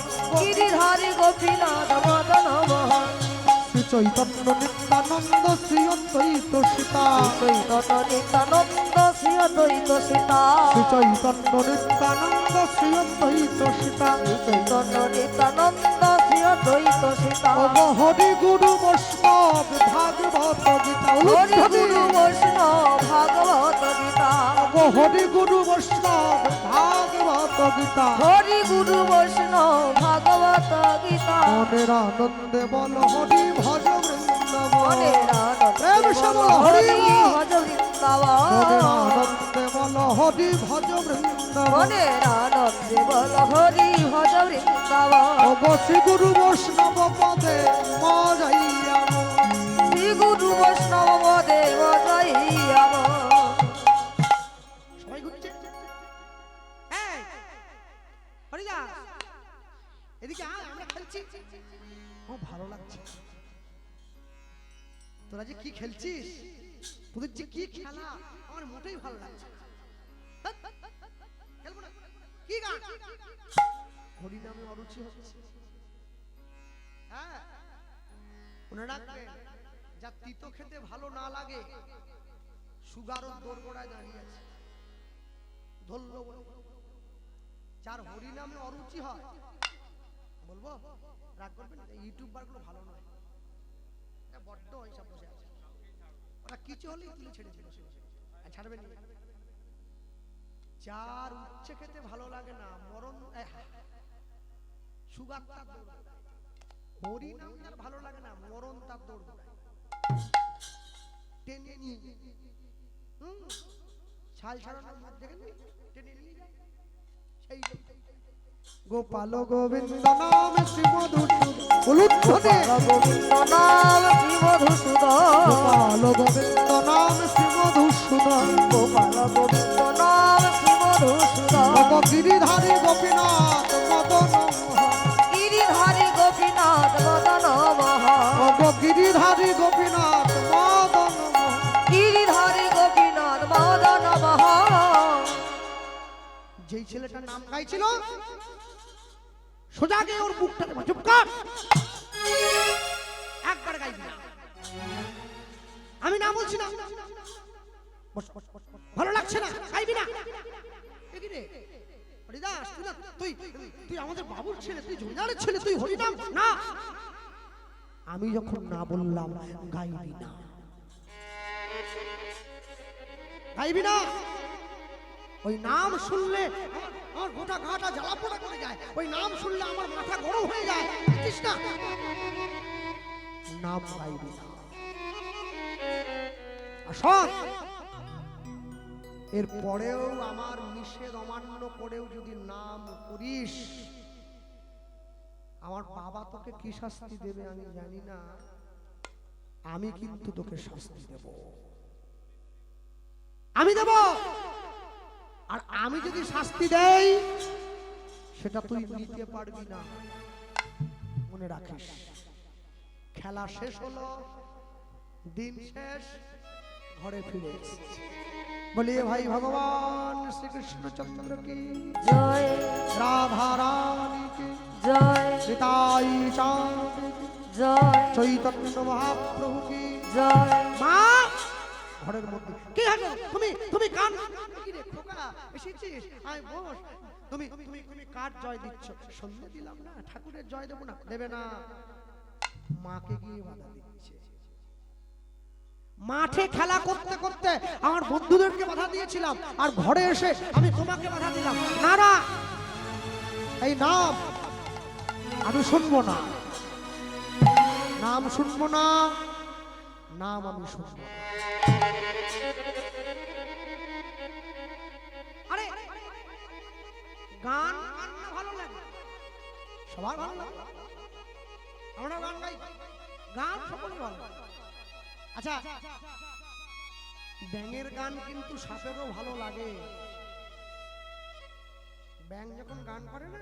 গিরিধারী গোপীনাথ মদন মোহন, শ্রী চৈতন্য নিত্যানন্দ শ্রী অদ্বৈত সীতা, চৈতন্য নিত্যানন্দ শ্রী অদ্বৈত সীতা, শ্রী চৈতন্য নিত্যানন্দ শ্রী অদ্বৈত সীতা, চৈতন্য নিত্যানন্দ শ্রী অদ্বৈত সীতা, ওগো হরি গুরু বৈষ্ণব ভাগবত গীতা, হরি গুরু বৈষ্ণব ভাগবত গীতা, ওগো হরি গুরু বৈষ্ণব ভাগবত গীতা, হরি গুরু বৈষ্ণব ভাগবত গীতা, মনের আনন্দে বল হরি ভজ বৃন্দাবন, মনের আনন্দে প্রেম সে বল বল হরি হরি বল। ভজ বৃন্দাবন, মনের আনন্দে বল হরি ভজ বৃন্দাবন, মনের আনন্দে বল হরি ভজ বৃন্দাবন, ওগো শ্রী গুরু বৈষ্ণব পদে মজাইয়া শ্রী গুরু বৈষ্ণব পদে মজাইয়া সবাই ঘুরছে, হরিদাস এদিকে আয়, আমরা খেলছি, ও ভালো লাগছে, তোরা যে কি খেলছিস, তোদের যে কি খেলা আমার মোটেই ভালো লাগছে, খেলবো না, কি গান? হরি নামে অরুচি হচ্ছে, হ্যাঁ মনে রাখবেন, যা তিতো খেতে ভালো না লাগে সুগারও দোরগোড়ায় দাঁড়িয়ে আছে, ধরলো বলে, যার হরি নামে অরুচি হয়, বলবো রাগ করবেন, ইউটিউবার গুলো ভালো নয়, বড্ড এইসব বসে আছে, ওরা কিছু হলেই তুলে ছেড়ে ছেড়ে ছাড়বেন, যার উচ্ছে খেতে ভালো লাগে না, মরণ সুগার তার দৌড়, হরি নাম যার ভালো লাগে না, মরণ তার দৌড় টেনে নিয়ে, ছাল ছাড়ানোর মধ্যে টেনে নিয়ে যায়, সেই গোপাল গোবিন্দ নাম শ্রী মধুসূদন, বলুন গোবিন্দ নাম শ্রী মধুসূদন, গোপাল গোবিন্দ নাম শ্রী মধুসূদন, গোপাল গোবিন্দ নাম শ্রী মধুসূদন, গিরিধারী গোপীনাথ মদন মোহন, গিরিধারী গোপীনাথ মদন মোহন, গিরিধারী গোপীনাথ মদন মোহন, গিরিধারী গোপীনাথ মদন মোহন। যেই ছেলেটার নাম গাইছিল সোজা গিয়ে ওর বুকটাতে চুপ কর, একবার গাইবি না, আমি না বলছি না, ভালো লাগছে না, গাইবি না, হরিদাস তুই তুই আমাদের বাবুর ছেলে, তুই জমিদারের ছেলে, তুই হরিনাম না, আমি যখন না বললাম গাইবি না, গাইবি না, ওই নাম শুনলে আমার গোটা গাটা জ্বালা পোড়া করে যায়, ওই নাম শুনলে আমার মাথা গরম হয়ে যায়, বুঝছিস না? নাম গাইবি না। আর শোন, এর পরেও আমার নিষেধ অমান্য করেও যদি নাম করিস, আমার বাবা তোকে কি শাস্তি দেবে আমি জানি না, আমি কিন্তু তোকে শাস্তি দেব, আমি দেব। আর আমি যদি শাস্তি দেই সেটা তুই নিতে পারবি না, মনে রাখিস। খেলা শেষ হলো, দিন শেষ, ঘরে ফিরে এসেছি। বলিए भाई भगवान श्री कृष्णचंद्र की জয়, राधा रानी की জয়, सीताई चांद की জয়, चैतन्य महाप्रभु की জয়। মা ঘরের মধ্যে কি হলো? তুমি তুমি কান কি রে খোকা এসেছিস? আয় বস। তুমি তুমি তুমি কার জয় দিচ্ছ? সন্ধ্যে দিলাম না, ঠাকুরের জয় দেব না? দেবে না, মাকে গিয়ে বাধা দিচ্ছে। মাঠে খেলা করতে করতে আমার বন্ধুদেরকে বাধা দিয়েছিলাম, আর ঘরে এসে আমি তোমাকে বাধা দিলাম। না না, এই নাম আমি শুনবো না, নাম শুনবো না, নাম আমি শুনবো না। আরে গান গান না ভালো লাগে, সবার ভালো লাগে, আমরা গান গাই, গান সকলে ভালো লাগে। আচ্ছা, ব্যাঙের গান কিন্তু সাপেরও ভালো লাগে। ব্যাঙ যখন গান করে না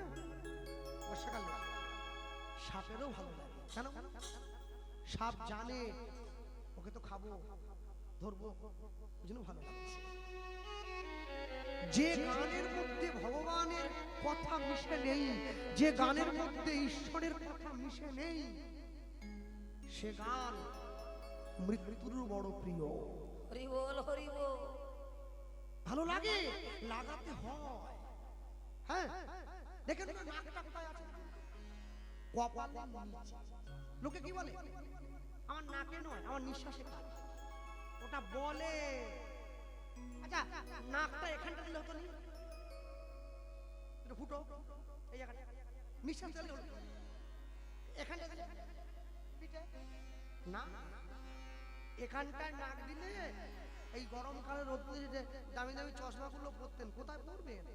বর্ষাকালে, সাপেরও ভালো লাগে। কেন? সাপ জানে ওকে তো খাবো, ধরবো, ওই জন্য ভালো লাগছে। যে গানের মধ্যে ভগবানের কথা মিশে নেই, যে গানের মধ্যে ঈশ্বরের কথা মিশে নেই, সে গান মৃত্যুর বড় প্রিয়। হরি বল, হরি বল। ভালো লাগে, লাগাতে হয়। হ্যাঁ, দেখেন না নাকটা কোথায় আছে? কপালের নিচে। লোকে কি বলে? আমার নাকে নয়, আমার নিঃশ্বাসে কাজ, ওটা বলে। আচ্ছা, নাকটা এখানটা দিলে হতো না? এটা ফুটো, এই জায়গাটা নিঃশ্বাস দিলে হতো, এখানটা দিলে পিঠে না, এখানটায় নাক দিলে এই গরমকালে রোদ্দুরে যে দামি দামি চশমাগুলো পরতেন, কোথায় পরবেন?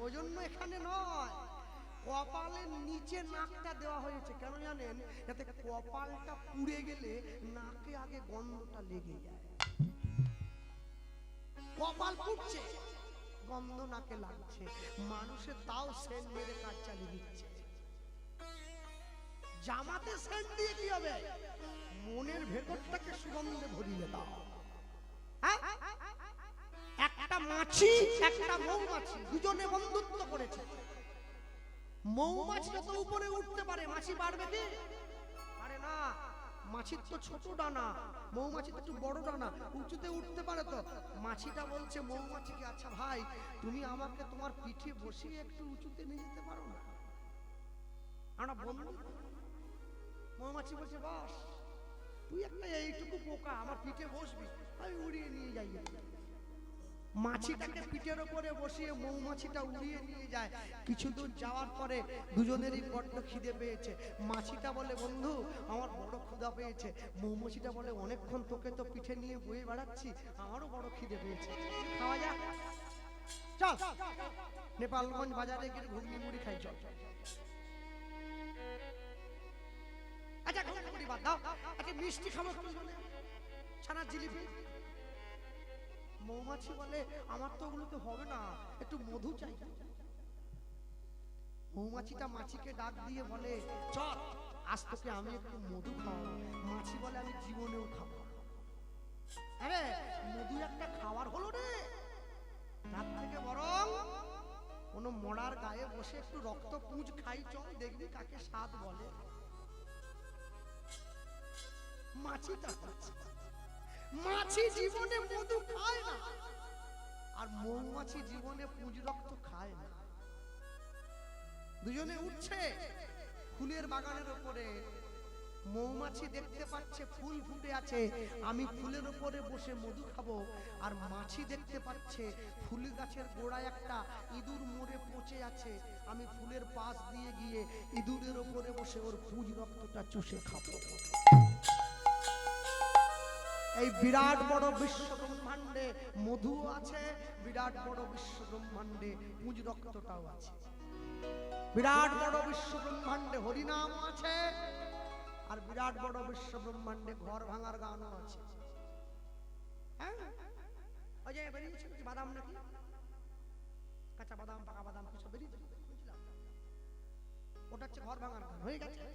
ওই জন্য এখানে নয়, কপালের নিচে নাকটা দেওয়া হয়েছে। কেন জানেন? যাতে কপালটা পুড়ে গেলে নাকে আগে গন্ধটা লেগে যায়। কপাল পুড়ছে, গন্ধ নাকে লাগছে, মানুষের তাও সেন্ট মেরে কাজ চালিয়ে দিচ্ছে। জামাতে সেন্ট দিয়ে কি হবে? মনের ভেতরটাকে সুগন্ধে ভরিয়ে দাও। একটা মাছি একটা মৌমাছি দুজনে বন্ধুত্ব করেছে। মৌমাছি যত উপরে উঠতে পারে, মাছি পারবে কি? পারে না। মাছির তো ছোট ডানা, মৌমাছি তো একটু বড় ডানা, উঁচুতে উঠতে পারে। তো মাছিটা বলছে মৌমাছিকে, আচ্ছা ভাই, তুমি আমাকে তোমার পিঠে বসিয়ে একটু উঁচুতে নিয়ে যেতে পারো না? আমরা বন্ধু। মৌমাছি বলছে, বাস, তুই একটা এইটুকু পোকা, আমার পিঠে বসবি, আমি উড়িয়ে নিয়ে যাই। মাছিটাকে পিঠের উপরে বসিয়ে মৌমাছিটা উড়িয়ে নিয়ে যায়। কিছু দূর যাওয়ার পরে দুজনেরই বড্ড খিদে পেয়েছে। মাছিটা বলে, বন্ধু, আমার বড় ক্ষুধা পেয়েছে। মৌমাছিটা বলে, অনেকক্ষণ তোকে তো পিঠে নিয়ে বয়ে বেড়াচ্ছি, আমারও বড় খিদে পেয়েছে, খাওয়া যাক, চল নেপালগঞ্জ বাজারে গিয়ে ঘুগনি মুড়ি খাই, চল। আচ্ছা ঘুগনি মুড়ি বাদ দাও, আচ্ছা মিষ্টি খাবো, ছানার জিলিপি। মৌমাছি বলে, আমার তো ওগুলোতে হবে না, একটু মধু চাই। মৌমাছিটা মাছিকে ডাক দিয়ে বলে, চল আজ তোকে আমি একটু মধু খাওয়াবো। মাছি বলে, আমি জীবনেও খাবো। আরে মধু একটা খাওয়ার হলো রে, তার থেকে বরং কোনো মরার গায়ে বসে একটু রক্ত পুঁজ খাই, চল দেখবি কাকে স্বাদ বলে। মাছিটা মাছি জীবনে মধু খায় না, আর মৌমাছি জীবনে পুঁজ রক্ত খায় না। দুজনে উঠছে ফুলের বাগানের উপরে, মৌমাছি দেখতে পাচ্ছে ফুল ফুটে আছে, আমি ফুলের উপরে বসে মধু খাবো। আর মাছি দেখতে পাচ্ছে ফুল গাছের গোড়ায় একটা ইঁদুর মরে পচে আছে, আমি ফুলের পাশ দিয়ে গিয়ে ইঁদুরের উপরে বসে ওর পুঁজ রক্তটা চুষে খাবো। এই বিরাট বড় বিশ্ব ব্রহ্মাণ্ডে মধু আছে, বিরাট বড় বিশ্ব ব্রহ্মাণ্ডে পুঁজ রক্তটাও আছে। বিরাট বড় বিশ্ব ব্রহ্মাণ্ডে হরিনাম আছে, আর বিরাট বড় বিশ্ব ব্রহ্মাণ্ডে ঘর ভাঙার গানও আছে। হ্যাঁ, ওই যে বেরিয়েছিল বাদাম নাকি, কাঁচা বাদাম পাকা বাদাম কিছু বেরিয়েছিল, ওটা হচ্ছে ঘর ভাঙার গান হয়ে গেছে।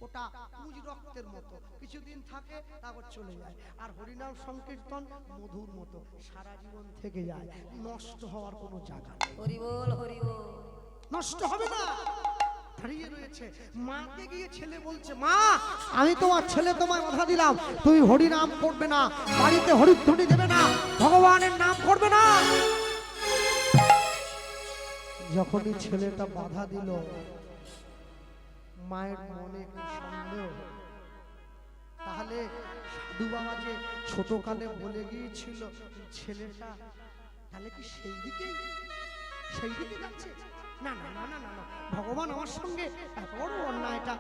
ওটা পুঁজ রক্তের মতো, কিছুদিন থাকে তারপর চলে যায়। আর হরিনাম সংকীর্তন মধুর মতো, সারা জীবন থেকে যায়, নষ্ট হওয়ার কোনো জায়গা নেই। হরি বল, হরি বল। নষ্ট হবে না, দাঁড়িয়ে রয়েছে। মাকে গিয়ে ছেলে বলছে, মা আমি তোমার ছেলে, তোমায় বাধা দিলাম, তুমি হরি নাম করবে না, বাড়িতে হরিধ্বনি দেবে না, ভগবানের নাম করবে না। যখনই ছেলেটা বাধা দিল, মায়ের মনে একটু সন্দেহ, তাহলে সাধু বাবা যে ছোটকালে বলে গিয়েছিল ছেলেটা, তাহলে কি সেই দিকে যাচ্ছে? না না না না না না, ভগবান আমার সঙ্গে এত বড় অন্যায়টা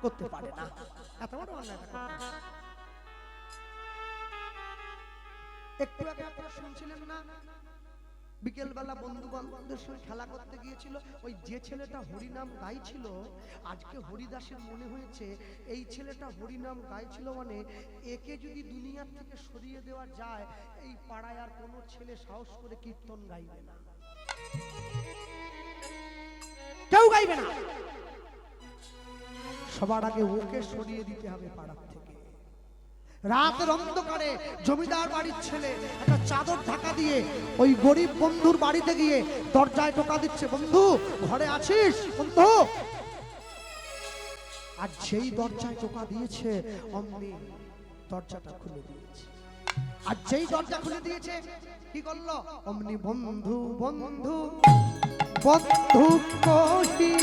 করতে পারে না, এত বড় অন্যায়টা করতে পারে না। একটু আগে আপনারা শুনছিলেন না, বিকেলবেলা বন্ধু বান্ধবদের সঙ্গে খেলা করতে গিয়েছিল, ওই যে ছেলেটা হরিনাম গাইছিল, আজকে হরিদাসের মনে হয়েছে এই ছেলেটা হরিনাম গাইছিল মানে একে যদি দুনিয়ার থেকে সরিয়ে দেওয়া যায়, এই পাড়ায় আর কোনো ছেলে সাহস করে কীর্তন গাইবে না, কেউ গাইবে না। সবার আগে ওকে সরিয়ে দিতে হবে পাড়ার থেকে। রাতের অন্ধকারে জমিদার বাড়ির ছেলে একটা চাদর ঢাকা দিয়ে ওই গরিব বন্ধুর বাড়িতে গিয়ে দরজায় টোকা দিচ্ছে, বন্ধু ঘরে আছিস বন্ধু? আর যেই দরজায় টোকা দিয়েছে অমনি দরজাটা খুলে দিয়েছে। আর যেই দরজা খুলে দিয়েছে কি করলো, অমনি বন্ধু বন্ধু বন্ধু কহি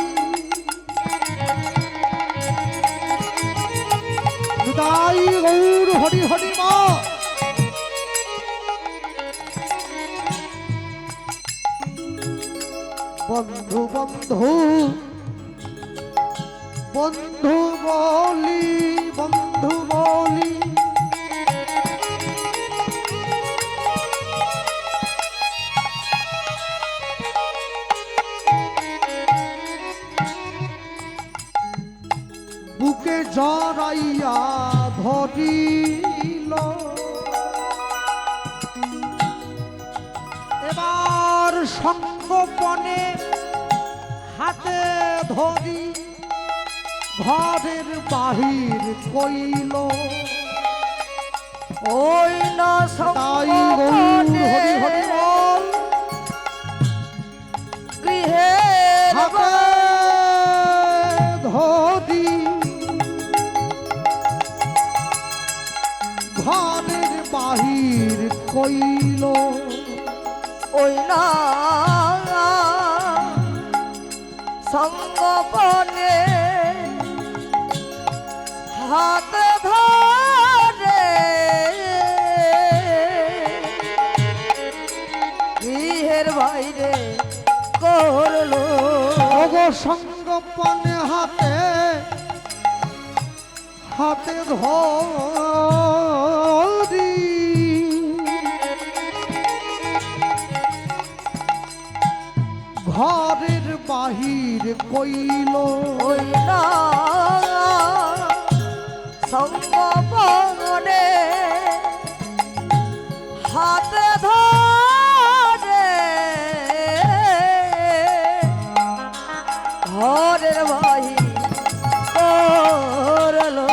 হৃদয় গৌর হরি হরি মা। বন্ধু বন্ধু বন্ধু বলি, বন্ধু বলি বুকে জড়াইয়া ধরিল, এবার সঙ্গোপনে হাতে ধরি ঘরের বাহির কইল, ওই না তাই গৌর হরি হরি বল গৃহে হাতে ধরি ঘরের বাহির কইল, ওই না সঙ্গপনে হাতে ধরে গৃহের বাইরে করলো, ওগো সঙ্গপনে হাতে হাতে ধরি ঘরের বাহির কইল, ওই না সঙ্গপনে হাতে ধরে ঘরের বাহির করলো।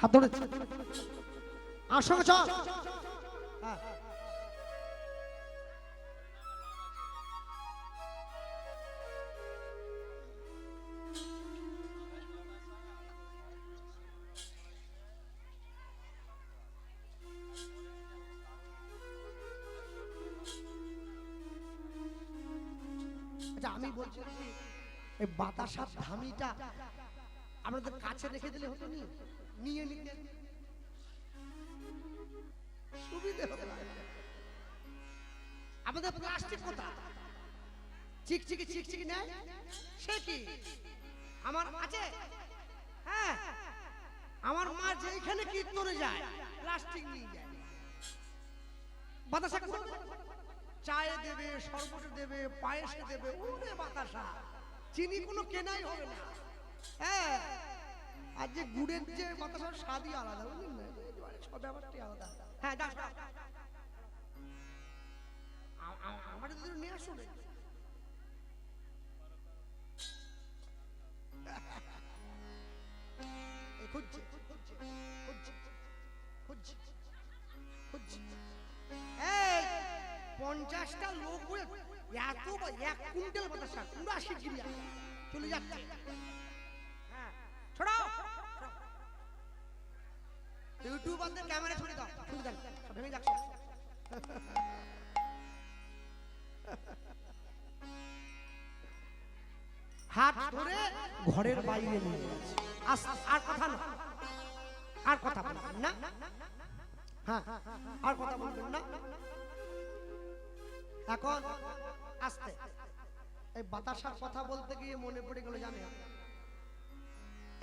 হাত ধরেছে আসলে চল। আমি বলছি কি, এই বাতাসার ধামিটা আমাদের কাছে রেখে দিলে হতো নি, নিয়ে নিতে সুবিধে হতো। আমাদের প্লাস্টিক কোথায় চিকচিকি চিকচিকি নেয়, সে কি আমার আছে? হ্যাঁ, আমার মা যেখানে কীর্তনে যায় প্লাস্টিক নিয়ে যায়। বাতাসা চায়ে দেবে, শরবতে দেবে, পায়েসে দেবে, ওরে বাতাসা চিনি কোনো কেনাই হবে না। হ্যাঁ, আর যে গুড়ের যে বাতাসার স্বাদই আলাদা, বুঝলেন না, সব ব্যাপারটাই আলাদা। হ্যাঁ, আমার যদি নিয়ে আসুন। খুঁজছে খুঁজছে খুঁজছে খুঁজছে খুঁজছে, এই 50টা লোক এত 1 কুইন্টাল বাতাসা পুরো 80 কিলো চলে যাচ্ছে। হ্যাঁ, ছড়াও ইউটিউবারদের ক্যামেরা ছড়িয়ে দাও, ছড়িয়ে দেন, সব ভেঙে যাচ্ছে। হাত ধরে ঘরের বাইরে নিয়ে গেছে। আর কথা না, আর কথা বলবেন না। হ্যাঁ, আর কথা বলবেন না। এখন আস্তে এই বাতাসার কথা বলতে গিয়ে মনে পড়ে গেল, জানে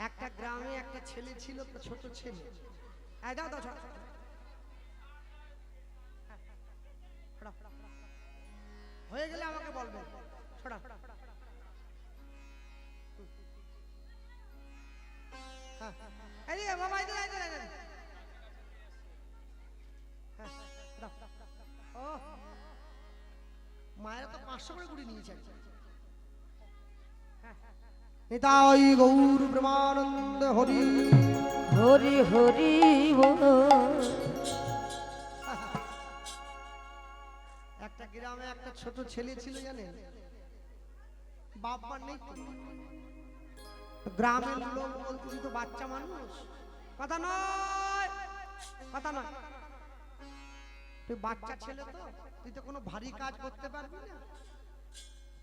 একটা গ্রামে একটা ছেলে ছিল, তো ছোট ছেলে। দাও দাও, হয়ে গেলে আমাকে বলবেন। ছড়া বাবা, মায়েরা তো 500 করে গুড়ি নিয়েছে। নিতাই গৌর প্রেমানন্দ হরি হরি হরি বল। একটা গ্রামে একটা ছোট ছেলে ছিল, জানেন, বাপ মা নেই। গ্রামের লোক বলতে তুই তো বাচ্চা মানুষ, কথা নয়, কথা নয়, তুই বাচ্চা ছেলে, তো তুই তো কোনো ভারী কাজ করতে পারবি না।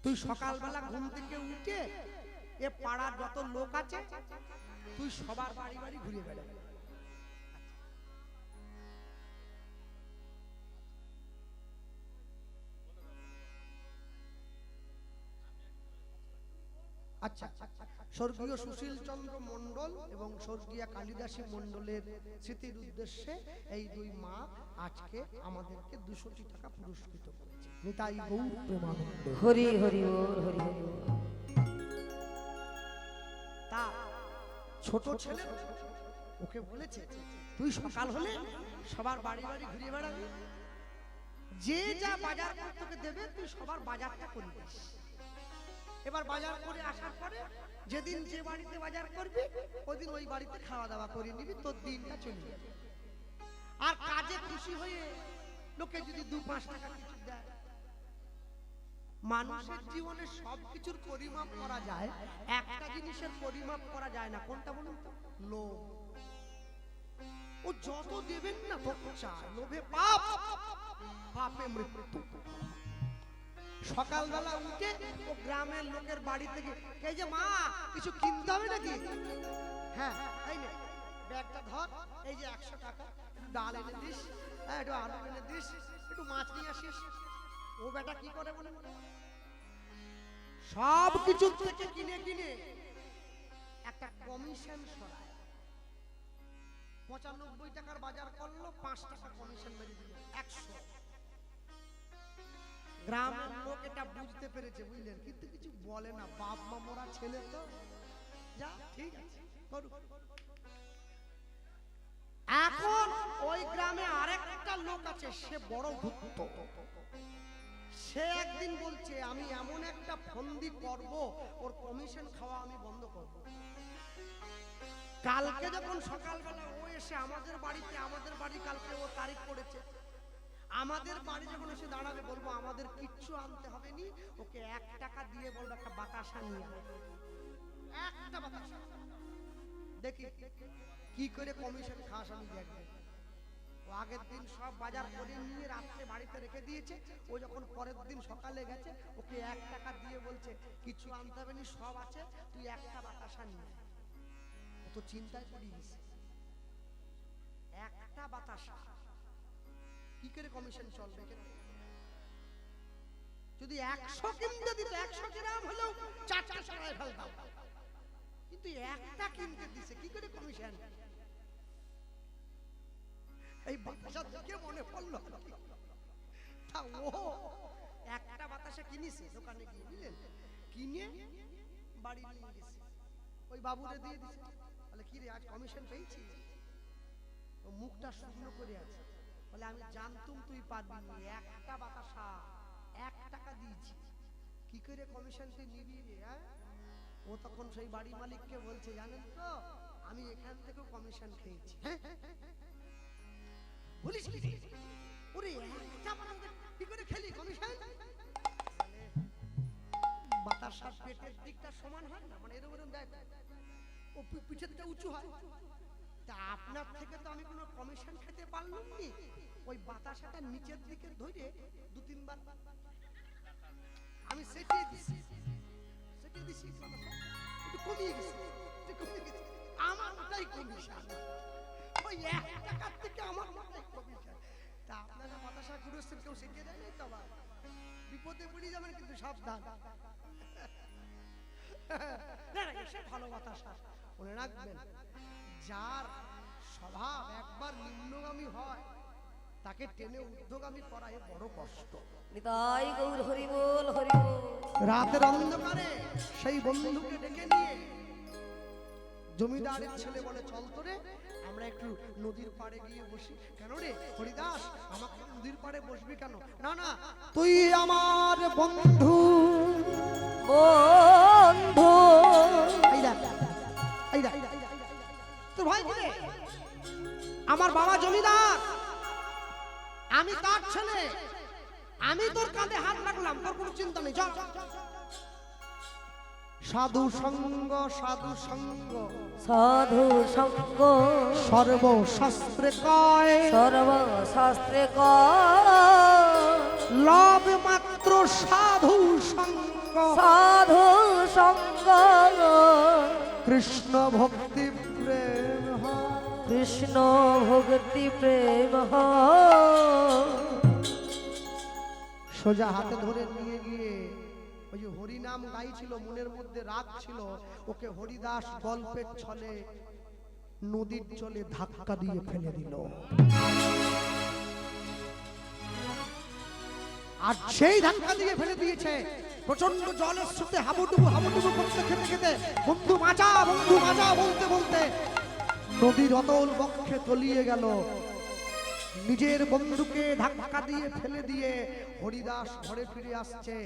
তুই সকালবেলা ঘুম থেকে উঠে এ পাড়ার যত লোক আছে তুই সবার বাড়ি বাড়ি ঘুরে বেড়াবি। আচ্ছা, স্বর্গীয় সুশীল চন্দ্র মণ্ডল এবং স্বর্গীয় কালিদাসী মণ্ডলের স্মৃতির উদ্দেশ্যে এই দুই মা আজকে আমাদেরকে 200 টাকা পুরস্কৃত করেছে। নিতাই গৌর প্রেমানন্দ হরি হরি বল, হরি হরি বল। তা ছোট ছেলে ওকে বলেছে, তুই সকাল হলে সবার বাড়ি বাড়ি ঘুরে বেড়াবি, যে যা বাজার করতে দেবে তুই সবার বাজারটা করে দিস। এবার বাজার করে আসার পরে যেদিন যে বাড়িতে বাজার করবি ওদিন ওই বাড়িতে খাওয়া দাওয়া করে নিবি, তোর দিনটা চলে যাবে। আর কাজে খুশি হয়ে লোকে যদি 2-5 টাকা কিছু দেয়। মানুষের জীবনে সবকিছুর পরিমাপ করা যায়, একটা জিনিসের পরিমাপ করা যায় না, কোনটা বলুন তো? লোভ। ও যত দেবেন না তত চায়, লোভে পাপ, পাপে মৃত্যু। সকালবেলা উঠে ও গ্রামের লোকের বাড়ি থেকে, এই যে মা কিছু কিনতে হবে নাকি? হ্যাঁ, এই নে ব্যাগটা ধর, এই যে 100 টাকা, ডাল এনে দিস, একটু আলু এনে দিস, একটু মাছ নিয়ে আসিস। ও বেটা কি করে বলে, সব কিছু থেকে কিনে কিনে একটা কমিশন সরায়। 95 টাকার বাজার করলো, 5 টাকা কমিশন মেরে দিল, 100। গ্রামের লোক এটা বুঝতে পেরেছে, বুঝলেন, কিন্তু কিছু বলে না, বাপ মা মরা ছেলে তো, যা ঠিক আছে করুক। এখন ওই গ্রামে আরেকটা লোক আছে, সে বড় ভূত। সে একদিন বলছে, আমি এমন একটা ফন্দি করব, ওর কমিশন খাওয়া আমি বন্ধ করব। কালকে যখন সকালবেলা ও এসে আমাদের বাড়িতে, আমাদের বাড়ি কালকে ও তারিখ করেছে, আমাদের বাড়ি যখন এসে দাঁড়াবে বলবো আমাদের কিচ্ছু আনতে হবে নি, ওকে 1 টাকা দিয়ে বলবো একটা বাতাসা নিয়ে, একটা বাতাসা। দেখি কি করে কমিশন খাস আমি দেখব। ও আগের দিন সব বাজার করে নিয়ে রাত্রে বাড়িতে রেখে দিয়েছে। ও যখন পরের দিন সকালে গেছে, ওকে 1 টাকা দিয়ে বলছে কিছু আনতে হবে না, সব আছে, তুই একটা বাতাসা নিয়ে। ও তো চিন্তায় পড়ে গেছে, একটা বাতাসা কি করে কমিশন চলবে? যদি 100 কিনতে দিত, 100 গ্রাম হলেও 4টা সরাই ফেলতাম, কিন্তু একটা কিনতে দিছে, কি করে কমিশন? এই বাতাসা দেখে মনে পড়লো, তা ও একটা বাতাসা কিনেছে দোকানে গিয়ে, বুঝলেন, কিনে বাড়ি নিয়ে গেছে, ওই বাবুরে দিয়ে দিছে। বলে কি রে, আজ কমিশন পেয়েছি? ও মুখটা শুকনো করে আছে, বলে আমি জানতুম তুই পারবি না, একটা বাতাসা 1 টাকা দিয়েছি, কি করে কমিশন তুই নিবি রে? ও তখন সেই বাড়ি মালিককে বলছে, জানেন তো আমি এখান থেকেও কমিশন খেয়েছি। বলিস কি? ওরে একটা বাতাসা কি করে খেলি কমিশন? বাতাসার পেটের দিকটা সমান হয় না, মানে এরকম দেয়, ও পিঠেরটা উঁচু হয়। তা আপনার থেকে তো আমি কোনো কমিশন খেতে পারলাম না, ওই বাতাসাটা নিচের দিকে ধরে 2-3 বার আমি সেটিয়ে দিছি, একটু কমিয়ে গেছে, আমার ওটাই কমিশন, ওই 1 টাকার থেকে আমার ওটাই কমিশন। তা আপনারা বাতাসা ঘুরেছেন, কেউ সেটিয়ে দেয় নাই তো? আবার বিপদে পড়ে যাবেন, কিন্তু সাবধান। ভালো বাতাসা মনে রাখবেন, যার স্বভাব একবার নিম্নগামী হয় তাকে টেনে ঊর্ধ্বগামী করা এ বড় কষ্ট। নিতাই গৌর হরি বল, হরি বল। রাতের অন্ধকারে সেই বন্ধুকে ডেকে নিয়ে জমিদারের ছেলে বলে, চল তো রে, আমরা একটু নদীর পাড়ে গিয়ে বসি। কেন রে হরিদাস, আমাকে নদীর পাড়ে বসবি কেন? না না, তুই আমার বন্ধু। বন্ধু তোর ভাই কে? আমার বাবা জমিদার, আমি তার ছেলে, আমি তোর কাঁধে হাত রাখলাম, তোর কোনো চিন্তা নেই, চল। সাধু সঙ্গ, সাধু সঙ্গ, সাধু সঙ্গ সর্বশাস্ত্রে কয়, সর্বশাস্ত্রে কয়, লব মাত্র সাধু সঙ্গ, সাধু সঙ্গ কৃষ্ণ ভক্তি প্রেম হয়, কৃষ্ণ ভক্তি প্রেম হয়। সোজা হাতে ধরে নিয়ে গিয়ে ওই যে হরিনাম গাইছিল, মনের মধ্যে রাগ ছিল, ওকে হরিদাস গল্পের ছলে নদীর জলে ধাক্কা দিয়ে ফেলে দিল। আর সেই ধাক্কা দিয়ে ফেলে দিয়েছে, প্রচন্ড জলের স্রোতে হাবুডুবু হাবুডুবু করতে খেতে খেতে, বন্ধু মাজা বলতে বলতে নদীর অতল বক্ষে তলিয়ে গেল। নিজের বন্ধুকে ধাক্কা দিয়ে ফেলে দিয়ে হরিদাস ঘরে ফিরে আসছে।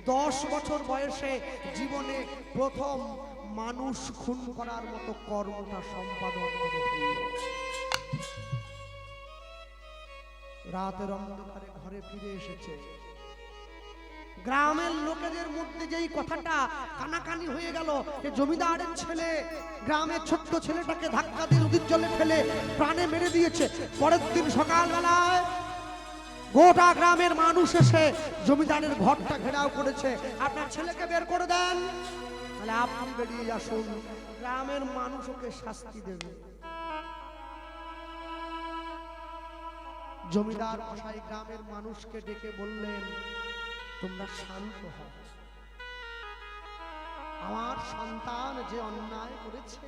10 বছর বয়সে জীবনে প্রথম মানুষ খুন করার মতো কর্মটা সম্পাদন করে ফেলল। রাতের অন্ধকারে ঘরে ফিরে এসেছে। গ্রামের লোকেদের মধ্যে যেই কথাটা কানাকানি হয়ে গেল, যে জমিদারের ছেলে গ্রামের ছোট্ট ছেলেটাকে ধাক্কা দিয়ে নদীর জলে ফেলে প্রাণে মেরে দিয়েছে। পরের দিন সকালবেলায় গোটা গ্রামের মানুষ এসে জমিদারের ঘরটা ঘেরাও করেছে, আপনার ছেলেকে বের করে দেন, তাহলে আপনি বেরিয়ে আসুন, গ্রামের মানুষ ওকে শাস্তি দেবে। জমিদার মশাই গ্রামের মানুষকে ডেকে বললেন, তোমরা শান্ত হও, আমার সন্তান যে অন্যায় করেছে,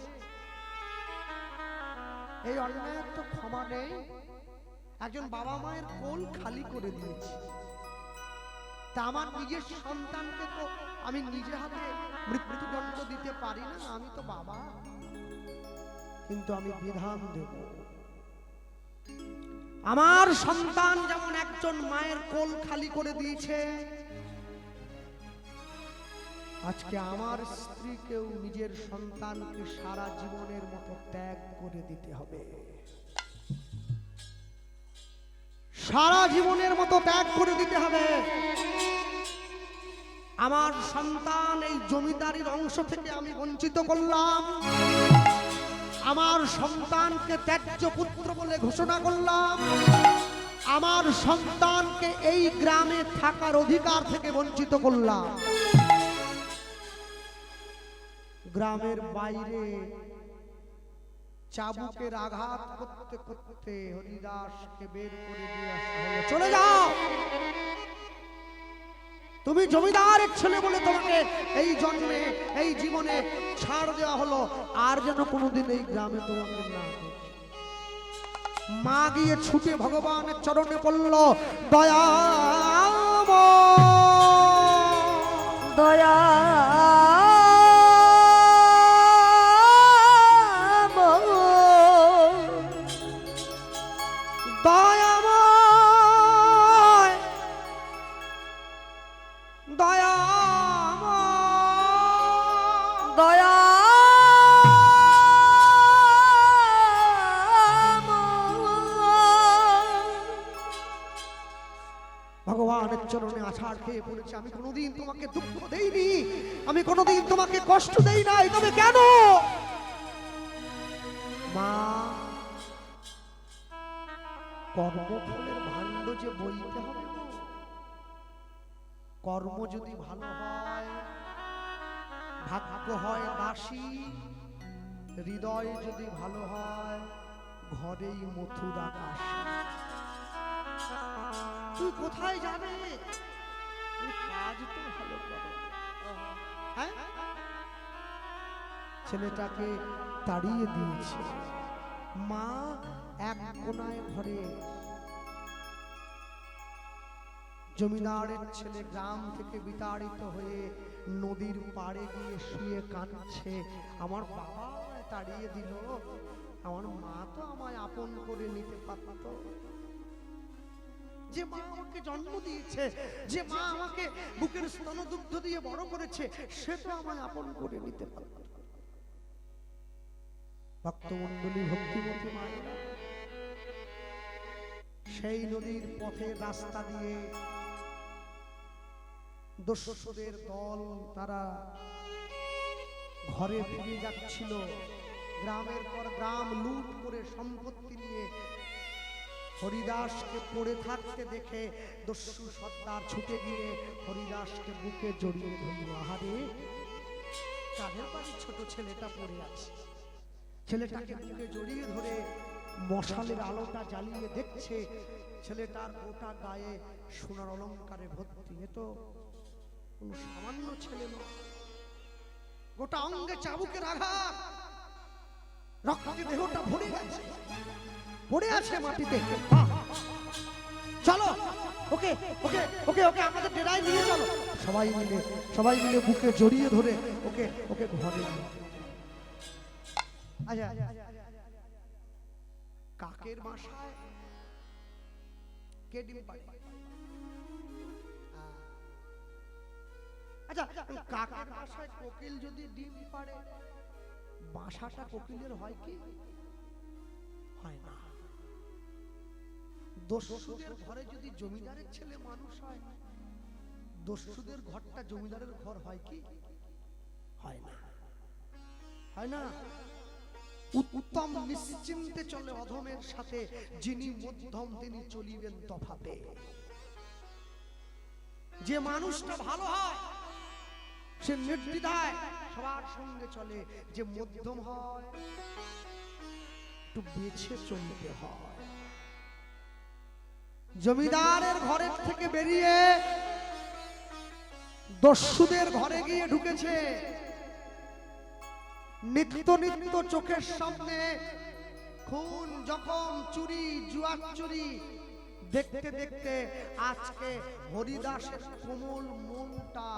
এই অন্যায়ের তো ক্ষমা নেই। একজন বাবা মায়ের কোল খালি করে দিয়েছে, তা আমার নিজের সন্তানকে তো আমি নিজে হাতে মৃত্যুদণ্ড দিতে পারি না, আমি তো বাবা, কিন্তু আমি বিধান দেব, আমার সন্তান যেমন একজন মায়ের কোল খালি করে দিয়েছে, আজকে আমার স্ত্রীকেও নিজের সন্তানকে সারা জীবনের মতো ত্যাগ করে দিতে হবে, সারা জীবনের মতো ত্যাগ করে দিতে হবে। আমার সন্তান এই জমিদারির অংশ থেকে আমি বঞ্চিত করলাম, আমার সন্তানকে ত্যায্য পুত্র বলে ঘোষণা করলাম, আমার সন্তানকে এই গ্রামে থাকার অধিকার থেকে বঞ্চিত করলাম। গ্রামের বাইরে চাবুকের আঘাত করতে করতে হরিদাসকে বের করে দিয়ে আসা হলো। চলে যাও, তুমি জমিদারের ছেলে বলে তোমাকে এই জন্মে এই জীবনে ছাড় দেওয়া হলো, আর যেন কোনোদিন এই গ্রামে তোমাকে না দেখি। মা গিয়ে ছুটে ভগবানের চরণে পড়ল, দয়াময় দয়া দয়াময় দয়াময় দয়া ভগবানের চরণে আছাড় খেয়ে পড়েছে। আমি কোনোদিন তোমাকে দুঃখ দেইনি, আমি কোনোদিন তোমাকে কষ্ট দেই নাই, তবে কেন মা? কর্মফলের ভাণ্ড যে বইতে হবে, কর্ম যদি ভালো হয়, ভাগ্য হয় দাসী, হৃদয় যদি ভালো হয়, ঘরেই মথুরা কাশী। তুই কোথায় যাবে? কাজ তো ভালো করো। হ্যাঁ, ছেলেটাকে তাড়িয়ে দিয়েছে। মা এক কোনায় ঘরে, জমিদারের ছেলে গ্রাম থেকে বিতাড়িত হয়ে নদীর পাড়ে গিয়ে শুয়ে কাঁদছে। আমার বাবা তাড়িয়ে দিল, আমার মা তো আমায় আপন করে নিতে পারত। যে মা আমাকে জন্ম দিয়েছে, যে মা আমাকে বুকের স্তনদুগ্ধ দিয়ে বড় করেছে, সে তো আমায় আপন করে নিতে পারত। ভক্তমণ্ডলী, ভক্তিমতী মায়েরা সেই নদীর পথে রাস্তা দিয়ে দস্যুদের দল তারা ঘরে ফিরে যাচ্ছিল। গ্রামের পর গ্রাম লুট করে সম্পত্তি নিয়ে হরিদাসকে পড়ে থাকতে দেখে দস্যু সর্দার ছুটে গিয়ে হরিদাসকে বুকে জড়িয়ে ধরল। আহারে, কাদের বাড়ির ছোট ছেলেটা পড়ে আছে। ছেলেটাকে বুকে জড়িয়ে ধরে মশালের আলোটা জ্বালিয়ে দেখছে, ছেলেটার গোটা গায়ে সোনার অলংকারে ভর্তি। এ তো কোন সামান্য ছেলে নয়, গোটা অঙ্গে চাবুকের আঘাত, রক্তে দেহটা ভরে গেছে, পড়ে আছে মাটিতে। চলো ওকে ওকে ওকে ওকে আমাদের ডেরায় নিয়ে চলো। সবাই মিলে বুকে জড়িয়ে ধরে ওকে ওকে ঘরে নিয়ে। আচ্ছা, কাকের বাসায় কে ডিম পাড়ে? আচ্ছা, কাকের বাসায় কোকিল যদি ডিম পাড়ে, বাসাটা কোকিলের হয় কি হয় না? দস্যুদের ঘরে যদি জমিদারের ছেলে মানুষ হয়, দস্যুদের ঘরটা জমিদারের ঘর হয় কি হয় না? হয় না? উত্তম নিশ্চিন্তে চলে অধমের সাথে, যিনি মধ্যম তিনি চলিবেন তফাতে। যে মানুষটা ভালো হয় সে নির্দ্বিধায় সবার সঙ্গে চলে, যে মধ্যম হয় একটু বেছে চলতে হয়। জমিদারের ঘরের থেকে বেরিয়ে দস্যুদের ঘরে গিয়ে ঢুকেছে। নিত্য নিত্য চোখের সামনে খুন, জখম, চুরি, জুয়ার চুরি দেখতে দেখতে আজকে হরিদাসের কোমল মনটা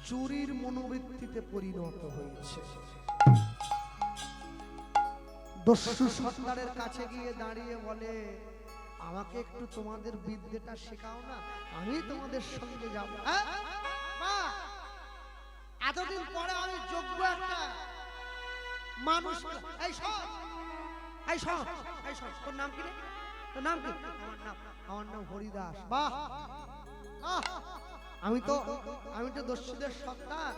চুরির মনোবৃত্তিতে পরিণত হয়েছে। দস্যু সর্দারের কাছে গিয়ে দাঁড়িয়ে বলে, আমাকে একটু তোমাদের বিদ্যেটা শেখাও না, আমি তোমাদের সঙ্গে যাবো। এতদিন পরে আমি যোগ্য একটা মানুষ। তোর নাম কি রে? তোর নাম কি? আমার নাম হরিদাস। বাহ, আমি তো দস্যুদের সর্দার।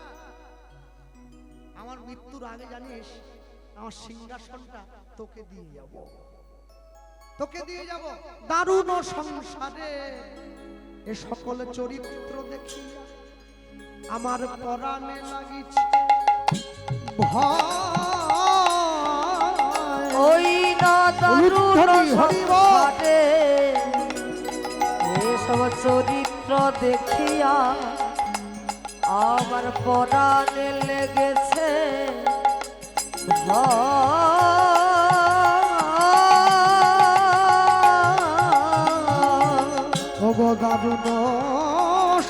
আমার মৃত্যুর আগে জানিস আমার সিংহাসনটা তোকে দিয়ে যাব, তোকে দিয়ে যাব। দারুণ সংসারে এ সকল চরিত্র দেখি আমার পরাণে লাগিছে ভয়। ওই না দারুণ সংসারে এসব চরিত্র দেখিয়া আমার পরাণে লেগেছে দারুণ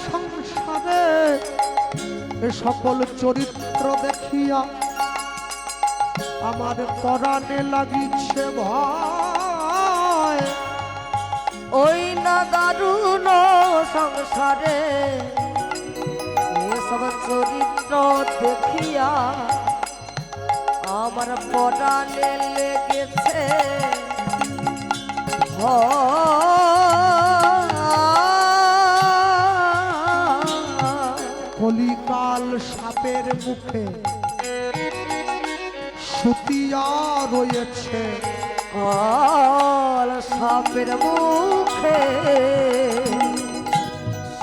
সংসারে এ সকল চরিত্র দেখিয়া আমার পরাণে লাগিছে ভয়। ওই না দারুণ সংসারে এসব চরিত্র দেখিয়া আমার পরাণে লেগেছে কলিকাল সাপের মুখে সুতিয়া রয়েছে, কাল সাপের মুখে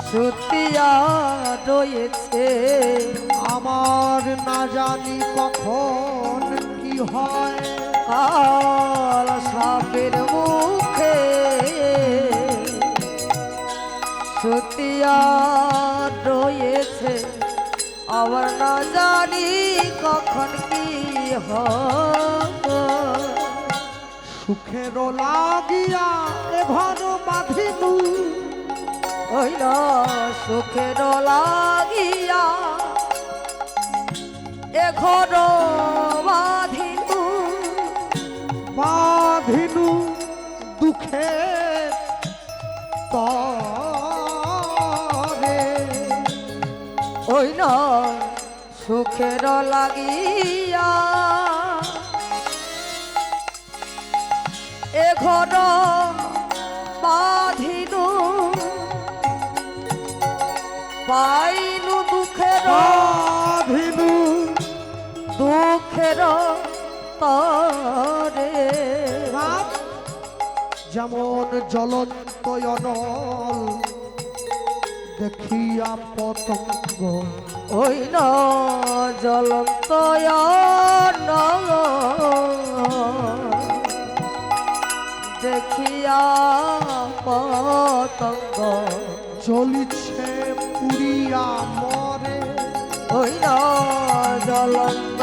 সুতিয়া রয়েছে। আমার না জানি কখন কি হয়, কাল সাপের মুখে সুতিয়া রয়েছে। আবার না জানি কখন কি হয়। সুখের লাগিয়া এ ঘর বাঁধিনু, ওই না সুখের লাগিয়া এ ঘর বাঁধিনু, বাঁধিনু দুঃখে তরে। ওই না সুখের লাগিয়া এ ঘর বাঁধিনু, পাইনু দুঃখের বাঁধিনু দুঃখের তরে। যেমন জ্বলন্ত অনল দেখিয়া পতঙ্গ, ওই ন জ্বলন্ত দেখিয়া পতঙ্গ চলিছে পুরিয়া মরে। ওই ন জ্বলন্ত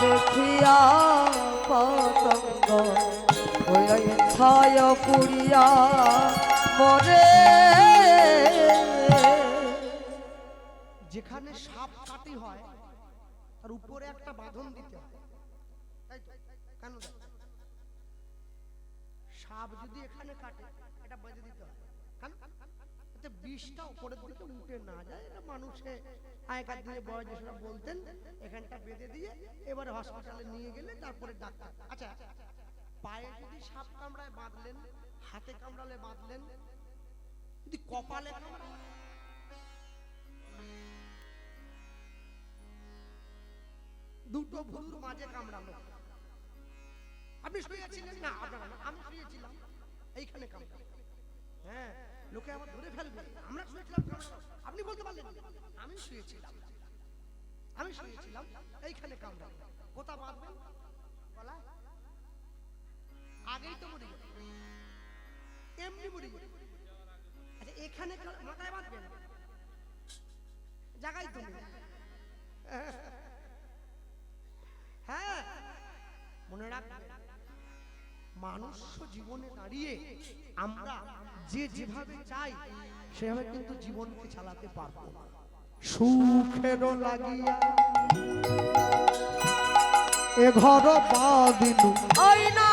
দেখিয়া পতঙ্গ ওই ছায় পুরিয়া মরে। যেখানে সাপ কাটি হয় তার উপরে একটা বাঁধন দিতে হয়, তাই তো? কেন সাপ যদি এখানে কাটে এটা বেঁধে দিতে হয়, কেন? এতে বিষটা উপরের দিকে উঠে না যায়। এটা মানুষে আগেকার দিনে বয়োজ্যেষ্ঠরা বলতেন, এখানটা বেঁধে দিয়ে এবারে হসপিটালে নিয়ে গেলে তারপরে ডাক্তার। আচ্ছা, পায়ে যদি সাপ কামড়ায় বাঁধলেন, হাতে কামড়ালে বাঁধলেন, যদি কপালে কামড়ায়, দুটো ভুরুর মাঝে কামড়ালো, আপনি শুয়েছিলেন না? আমি শুয়েছিলাম, এইখানে কামড়ালো। হ্যাঁ, লোকে আমার ধরে ফেলবে, আমরা শুয়েছিলাম, আপনি বলতে পারলেন আমি শুয়েছিলাম, আমি শুয়েছিলাম, এইখানে কামড়ালো। কোথা বাঁধবেন? গলায়? আগেই তো মরে গেল, এমনি মরে গেল। আচ্ছা, এখানে মাথায় বাঁধবেন, জায়গায় তো নেই। হ্যাঁ, মনে রাখবেন, মানুষ জীবনে দাঁড়িয়ে আমরা যে যেভাবে চাই সেভাবে কিন্তু জীবনকে চালাতে পারবো না। সুখের লাগিয়া এ ঘর বাঁধিনু, ওই না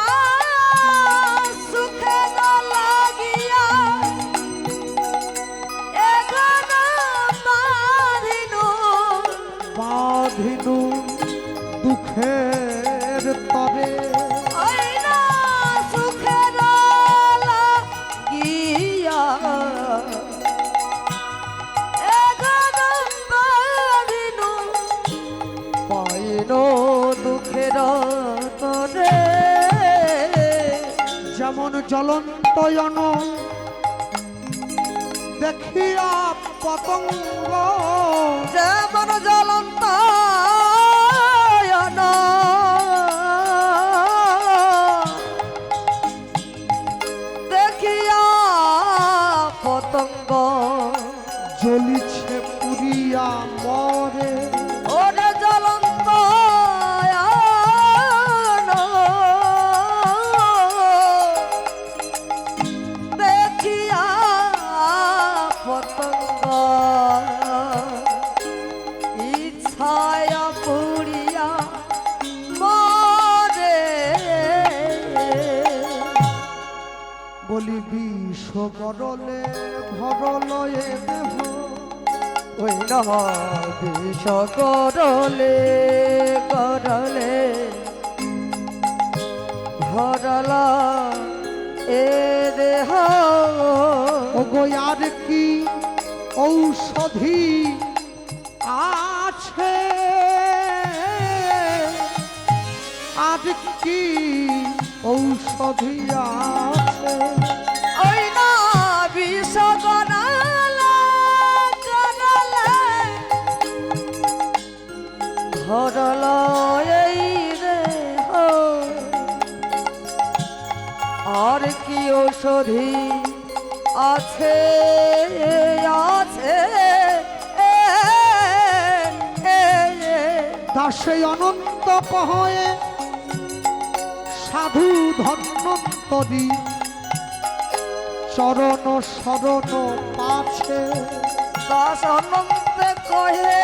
সুখের লাগিয়া এ ঘর বাঁধিনু, বাঁধিনু দুঃখের তরে। ওই না সুখের লাগিয়া এ ঘর বাঁধিনু, যেমন জ্বলন্ত জন দেখিয়া পতঙ্গ, যেমন জ্বলন্ত দেখিয়া পতঙ্গ জ্বলিছে পুরিয়া মরে। ওরে জ্বলন্ত দেখিয়া পতঙ্গ ইচ্ছায় পুরিয়া মরে। বলি বিষ গরলে ভরলয়ে দেহ, ওই না বিষ করলে করলে ভরলা এ দেহ। ওগো আর কি ঔষধি আছে, আর কি ঔষধি আছে। ওই না বিষ করলে করলে ভরলা এই দেহ। আর কি ঔষধি আছে আছে দাসে অনন্ত কহয়ে সাধু ধন্বন্তরী চরণ শরণ পাছে। দাস অনন্ত কহে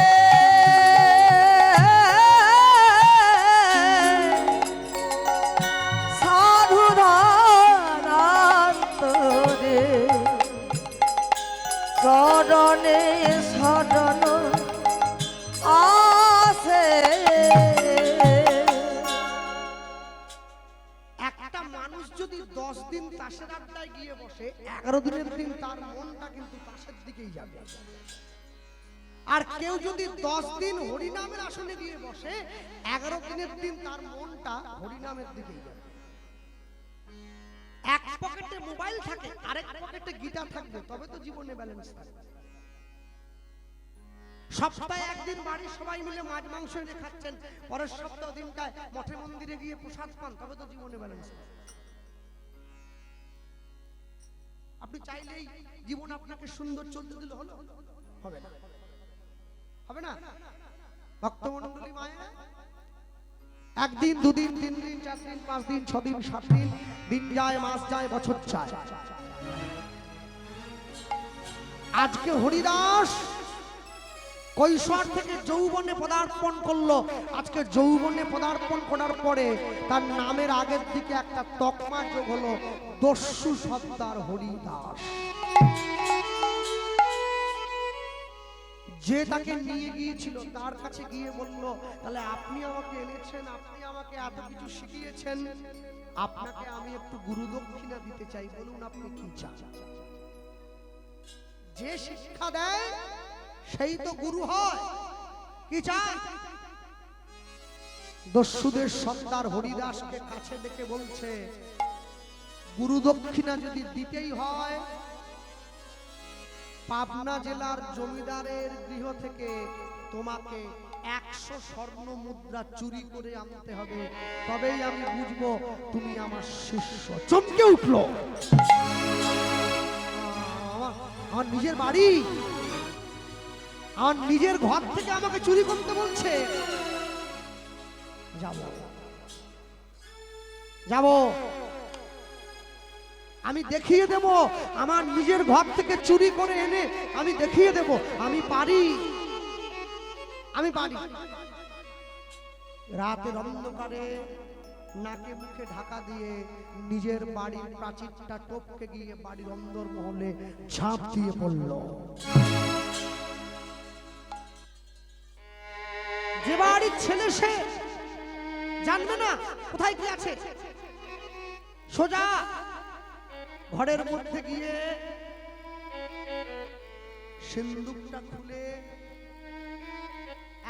সাধু ধারান্তরে চরণে শরণ আসে। একটা মানুষ যদি 10 দিন তাসের আড্ডায় গিয়ে বসে, 11 দিনের দিন তার মনটা কিন্তু তাসের দিকেই যাবে। আর কেউ যদি 10 দিন হরিনামের আসনে গিয়ে বসে, 11 দিনের দিন তার মনটা হরিনামের দিকেই যাবে। এক পকেটে মোবাইল থাকে, আরেক পকেটে গিটার থাকবে, তবে তো জীবনে ব্যালেন্স থাকবে। সপ্তাহে একদিন বাড়ির সবাই মিলে মাছ মাংস এনে খাচ্ছেন, পরের সপ্তাহ দিনটায় মঠে মন্দিরে গিয়ে প্রসাদ পান, তবে তো জীবনে ব্যালেন্স থাকবে। আপনি চাইলেই জীবন আপনাকে সুন্দর চলতে দিলে হলো? হবে না, হবে না। ভক্তমণ্ডলী মায়েরা, একদিন দুদিন তিন দিন 4 দিন 5 দিন 6 দিন 7 দিন, দিন যায় মাস যায় বছর যায়। আজকে হরিদাস কৈশোর থেকে যৌবনে পদার্পণ করলো। আজকে যৌবনে পদার্পণ করার পরে তার নামের আগের দিকে একটা তকমা যোগ হলো, দস্যু সর্দার হরিদাস। যে তাকে নিয়ে গিয়েছিল তার কাছে গিয়ে বলল, তাহলে আপনি আমাকে এনেছেন, আপনি আমাকে এত কিছু শিখিয়েছেন, আপনাকে আমি একটু গুরু দক্ষিণা দিতে চাই, বলুন আপনি কি চান। যে শিক্ষা দেয় সেই তো গুরু হয়। কি চান? দস্যুদের সর্দার হরিদাসকে কাছে দেখে বলছে, গুরু দক্ষিণা যদি দিতেই হয়, পাবনা জেলার জমিদারের গৃহ থেকে তোমাকে 100 স্বর্ণ মুদ্রা চুরি করে আনতে হবে, তবেই আমি বুঝবো তুমি আমার শিষ্য। চমকে উঠলো, আমার নিজের বাড়ি, আমার নিজের ঘর থেকে আমাকে চুরি করতে বলছে। যাব যাব, আমি দেখিয়ে দেব, আমার নিজের ঘর থেকে চুরি করে এনে আমি দেখিয়ে দেব আমি পারি, আমি পারি। রাতের অন্ধকারে নাকে মুখে ঢাকা দিয়ে নিজের বাড়ির প্রাচীরটা টপকে গিয়ে বাড়ির অন্দর মহলে ঝাঁপ দিয়ে পড়ল। যে বাড়ির ছেলে সে জানবে না কোথায় কি আছে, সোজা ঘরের মধ্যে গিয়ে সিন্দুকটা খুলে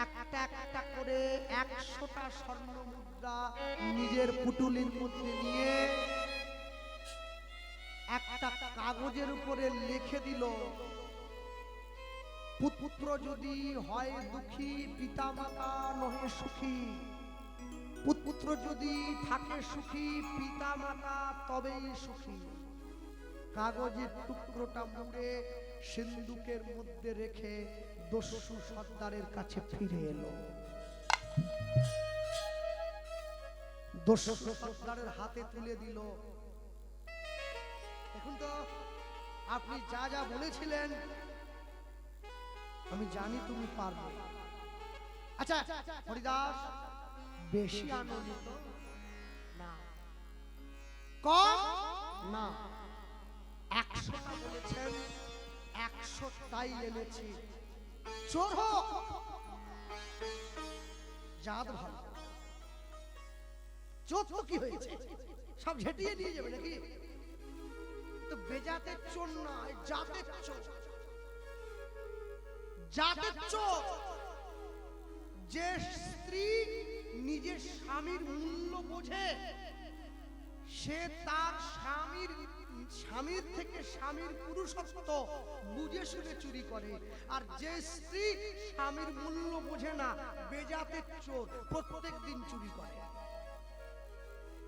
একটা একটা করে 100টা স্বর্ণ মুদ্রা নিজের পুটুলির মধ্যে নিয়ে একটা কাগজের উপরে লিখে দিল, পুত্র যদি হয় দুঃখী পিতা মাতা নহে সুখী, পুত্র যদি থাকে সুখী পিতা মাতা তবেই সুখী। কাগজের টুকরোটা মুড়ে সিন্ধুকের মধ্যে রেখে দস্যু সর্দারের কাছে ফিরে এলো। দস্যু সর্দারের হাতে তুলে দিল। এখন তো আপনি যা যা বলেছিলেন আমি জানি তুমি পারবে। আচ্ছা হরিদাস, বেশি আনন্দিত না, কম না, 100টা বলেছেন, 100টাই এনেছি। চোর হোক জাত ভালো, চোর তো কি হয়েছে, সব ঝেঁটিয়ে নিয়ে যাবে নাকি? তো বেজাতের চোর নয়, জাতের চোর। জাতের চোর যে স্ত্রী নিজের স্বামীর মূল্য বোঝে, সে তার স্বামীর থেকে স্বামীর পুরুষত্ব বুঝে শুনে চুরি করে। আর যে স্ত্রী স্বামীর মূল্য বোঝে না, বেজাতের চোর, প্রত্যেক দিন চুরি করে।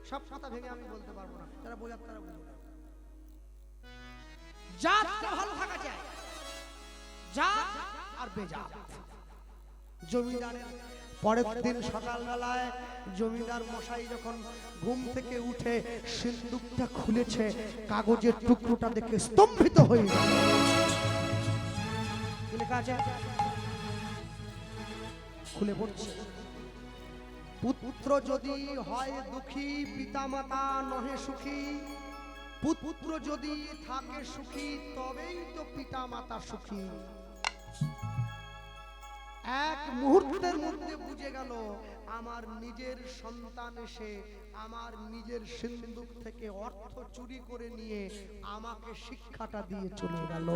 সব কথা ভেঙে আমি বলতে পারবো না, তারা বোঝার তারা বুঝবে। জাতটা ভালো থাকা চাই, জাত আর বেজাত। জমিদারের পরের দিন সকালবেলায় জমিদার মশাই যখন ঘুম থেকে উঠে সিন্দুকটা খুলেছে, কাগজের টুকরোটা দেখে স্তম্ভিত হয়ে গেল। কি লেখা আছে? খুলে পড়ছে, পুত্র যদি হয় দুঃখী পিতা মাতা নহে সুখী, পুত্র যদি থাকে সুখী তবেই তো পিতা মাতা সুখী। এক মুহূর্তের মধ্যে বুঝে গেল আমার নিজের সন্তান এসে আমার নিজের সিন্দুক থেকে অর্থ চুরি করে নিয়ে আমাকে শিক্ষাটা দিয়ে চলে গেল।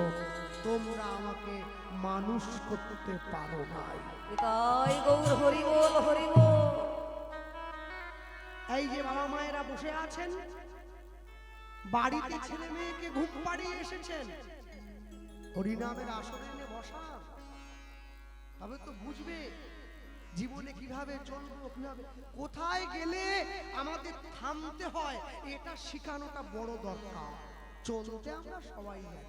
তোমরা আমাকে মানুষ করতে পারো নাই। তাই গৌর হরি বল, হরি বল। এই যে বাবা মায়েরা বসে আছেন, বাড়িতে ছেলে মেয়েকে ঘুম পাড়িয়ে এসেছেন, হরিনামের আসরে এনে বসা, তবে তো বুঝবে জীবনে কিভাবে চলবো, কিভাবে কোথায় গেলে আমাদের থামতে হয়, এটা শেখানোটা বড় দরকার। চলতে আমরা সবাই জানি।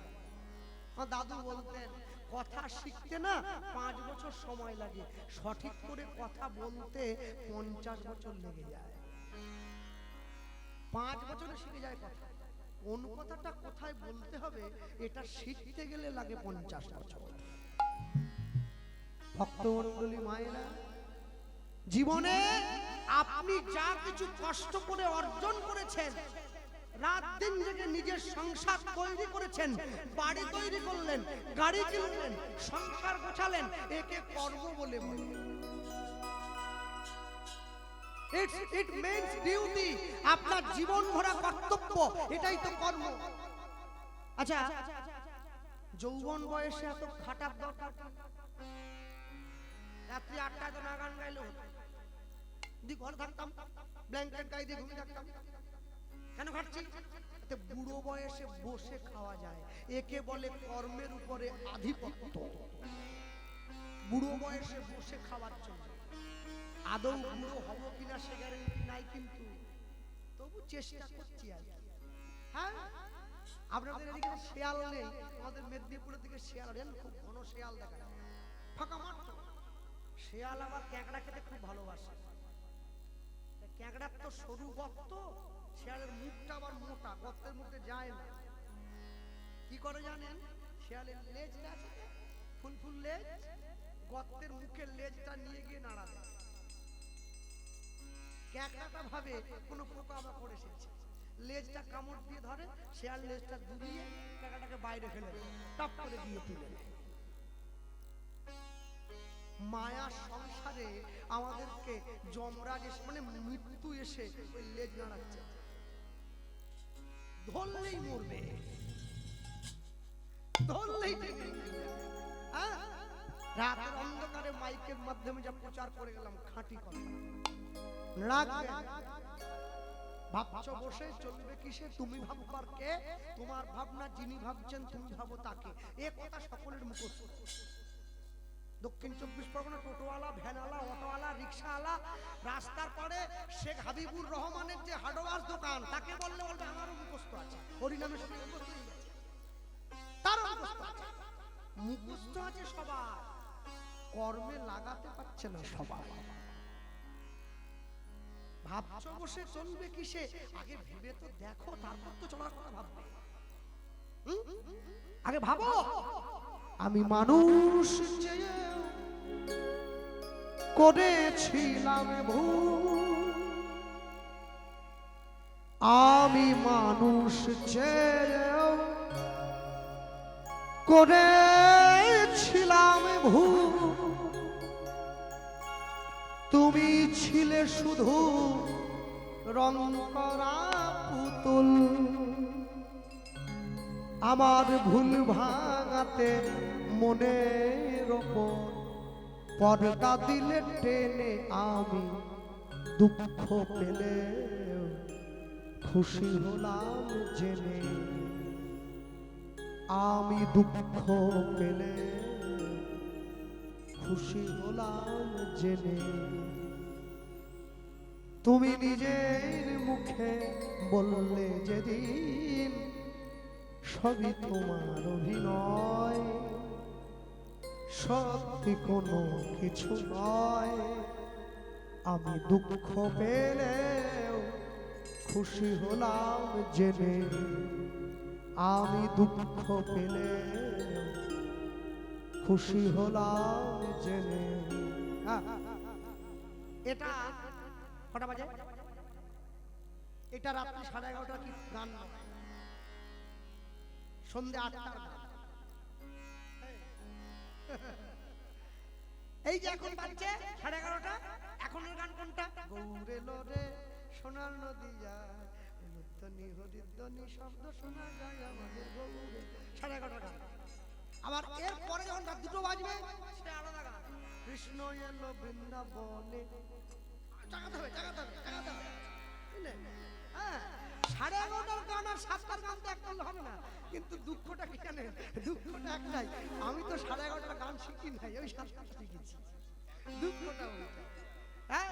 আমার দাদু বলতেন, কথা শিখতে না 5 বছর সময় লাগে, সঠিক করে কথা বলতে 50 বছর লেগে যায়। 5 বছরে শিখে যায় কথা, কোন কথাটা কোথায় বলতে হবে এটা শিখতে গেলে লাগে 50 বছর। ভক্তমণ্ডলী মায়েরা, জীবনে আপনি যা কিছু কষ্ট করে অর্জন করেছেন, রাত দিন জেগে নিজের সংসার তৈরি করেছেন, বাড়ি তৈরি করলেন, গাড়ি কিনলেন, সংসার গোছালেন, একে কর্ম বলে বলেন। It means duty, আপনার জীবন ভরা কর্তব্য, এটাই তো কর্ম। আচ্ছা, যৌবন বয়সে এত খাটার দরকার? রাত্রি 8টায় তো না গান গাইলো, ঘরে থাকতাম, ব্ল্যাঙ্কেট গায়ে দিয়ে ঘুমিয়ে থাকতাম। কেন খাটছি? বুড়ো বয়সে বসে খাওয়া যায়, একে বলে কর্মের উপরে আধিপত্য। বুড়ো বয়সে বসে খাওয়ার জন্য আদৌ বুড়ো হবো কিনা সে গ্যারান্টি নাই, কিন্তু তবু চেষ্টা করছি আর কি। হ্যাঁ, আপনাদের এদিকে শেয়াল নেই, আমাদের মেদিনীপুরের দিকে শেয়াল, খুব ঘন শেয়াল দেখা যায়, ফাঁকা মাঠ। শেয়াল আবার ক্যাঁকড়া খেতে খুব ভালোবাসে। ক্যাঁকড়ার তো সরু গর্ত, শেয়ালের মুখটা আবার মোটা, গর্তের মধ্যে যায় না। কি করে জানেন? শেয়ালের লেজটা আছে, ফুল ফুল লেজ, গর্তের মুখের লেজটা নিয়ে গিয়ে নাড়া দেয়। ক্যাঁকড়াটা ভাবে কোনো পোকা আমার করে এসেছে, লেজটা কামড় দিয়ে ধরে, শেয়াল লেজটা দুলিয়ে ক্যাঁকড়াটাকে বাইরে ফেলে দেয়, টপ করে দিয়ে তুলে নেয়। মায়া সংসারে আমাদেরকে যমরাজ এসে, মানে মৃত্যু এসে ওই লেজ নাড়াচ্ছে, ধরলেই মরবে, ধরলেই রাতের অন্ধকারে মাইকের মাধ্যমে যা প্রচার করে গেলাম, খাঁটি কথা। ভাবছো বসে চলবে কিসে, তুমি ভাববার কে, তোমার ভাবনা যিনি ভাবছেন তুমি ভাবো তাকে। এ কথা সকলের মুখস্থ। দক্ষিণ 24 পরগনা টোটোওয়ালা, ভ্যানওয়ালা, অটোওয়ালা, রিক্সাওয়ালা, রাস্তার পরে শেখ হাবিবুর রহমানের যে হার্ডওয়্যার দোকান, তাকে বললে বলবে আমারও মুখস্থ আছে, হরিনামের সঙ্গে মুখস্থ হয়ে গেছে, তারও মুখস্থ আছে। মুখস্থ আছে সবার, কর্মে লাগাতে পারছে না সবাই। ভাবছো বসে চলবে কিসে, আগে ভেবে তো দেখো, তারপর তো চলার কথা ভাববে। আগে ভাবো, আমি মানুষ চেয়ে করেছিলাম ভুল, আমি মানুষ চেয়ে করেছিলাম ভুল, তুমি ছিলে শুধু রং করা পুতুল, আমার ভুল ভাঙাতে মনের ওপর পর্দা দিলে টেনে, আমি দুঃখ পেলে খুশি হলাম জেনে, আমি দুঃখ পেলে খুশি হলাম জেনে, তুমি নিজের মুখে বললে যেদিন সবই তোমার অভিনয়, সত্যি কোনো কিছু নয়, আমি দুঃখ পেলেও খুশি হলাম জেনে, আমি দুঃখ পেলে খুশি হলাম জেনে। এটা কটা বাজে? এটা রাত্রি 11:30 কি গান না, সন্ধ্যে 8টার গান। এই যে এখন বাজছে 11:30, এখনের গান কোনটা? গৌরে লোরে সোনার নদী যায়, লুদ্ধনি হরিধ্বনি শব্দ শোনা যায় আমাদের গৌরে। 11:30 গান। আবার এর পরে যখন রাত 2টো বাজবে সেটা আলাদা গান। কৃষ্ণ এলো বৃন্দাবনে, জাগাতে হবে জাগাতে হবে জাগাতে হবে, বুঝলে? হ্যাঁ, 11:30 গান আর 7টার গান তো এক করলে হবে না। কিন্তু দুঃখটা কি জানেন? দুঃখটা একটাই, আমি তো 11:30 গান শিখি নাই, ওই 7টা শিখেছি। দুঃখটা ওইটা। হ্যাঁ,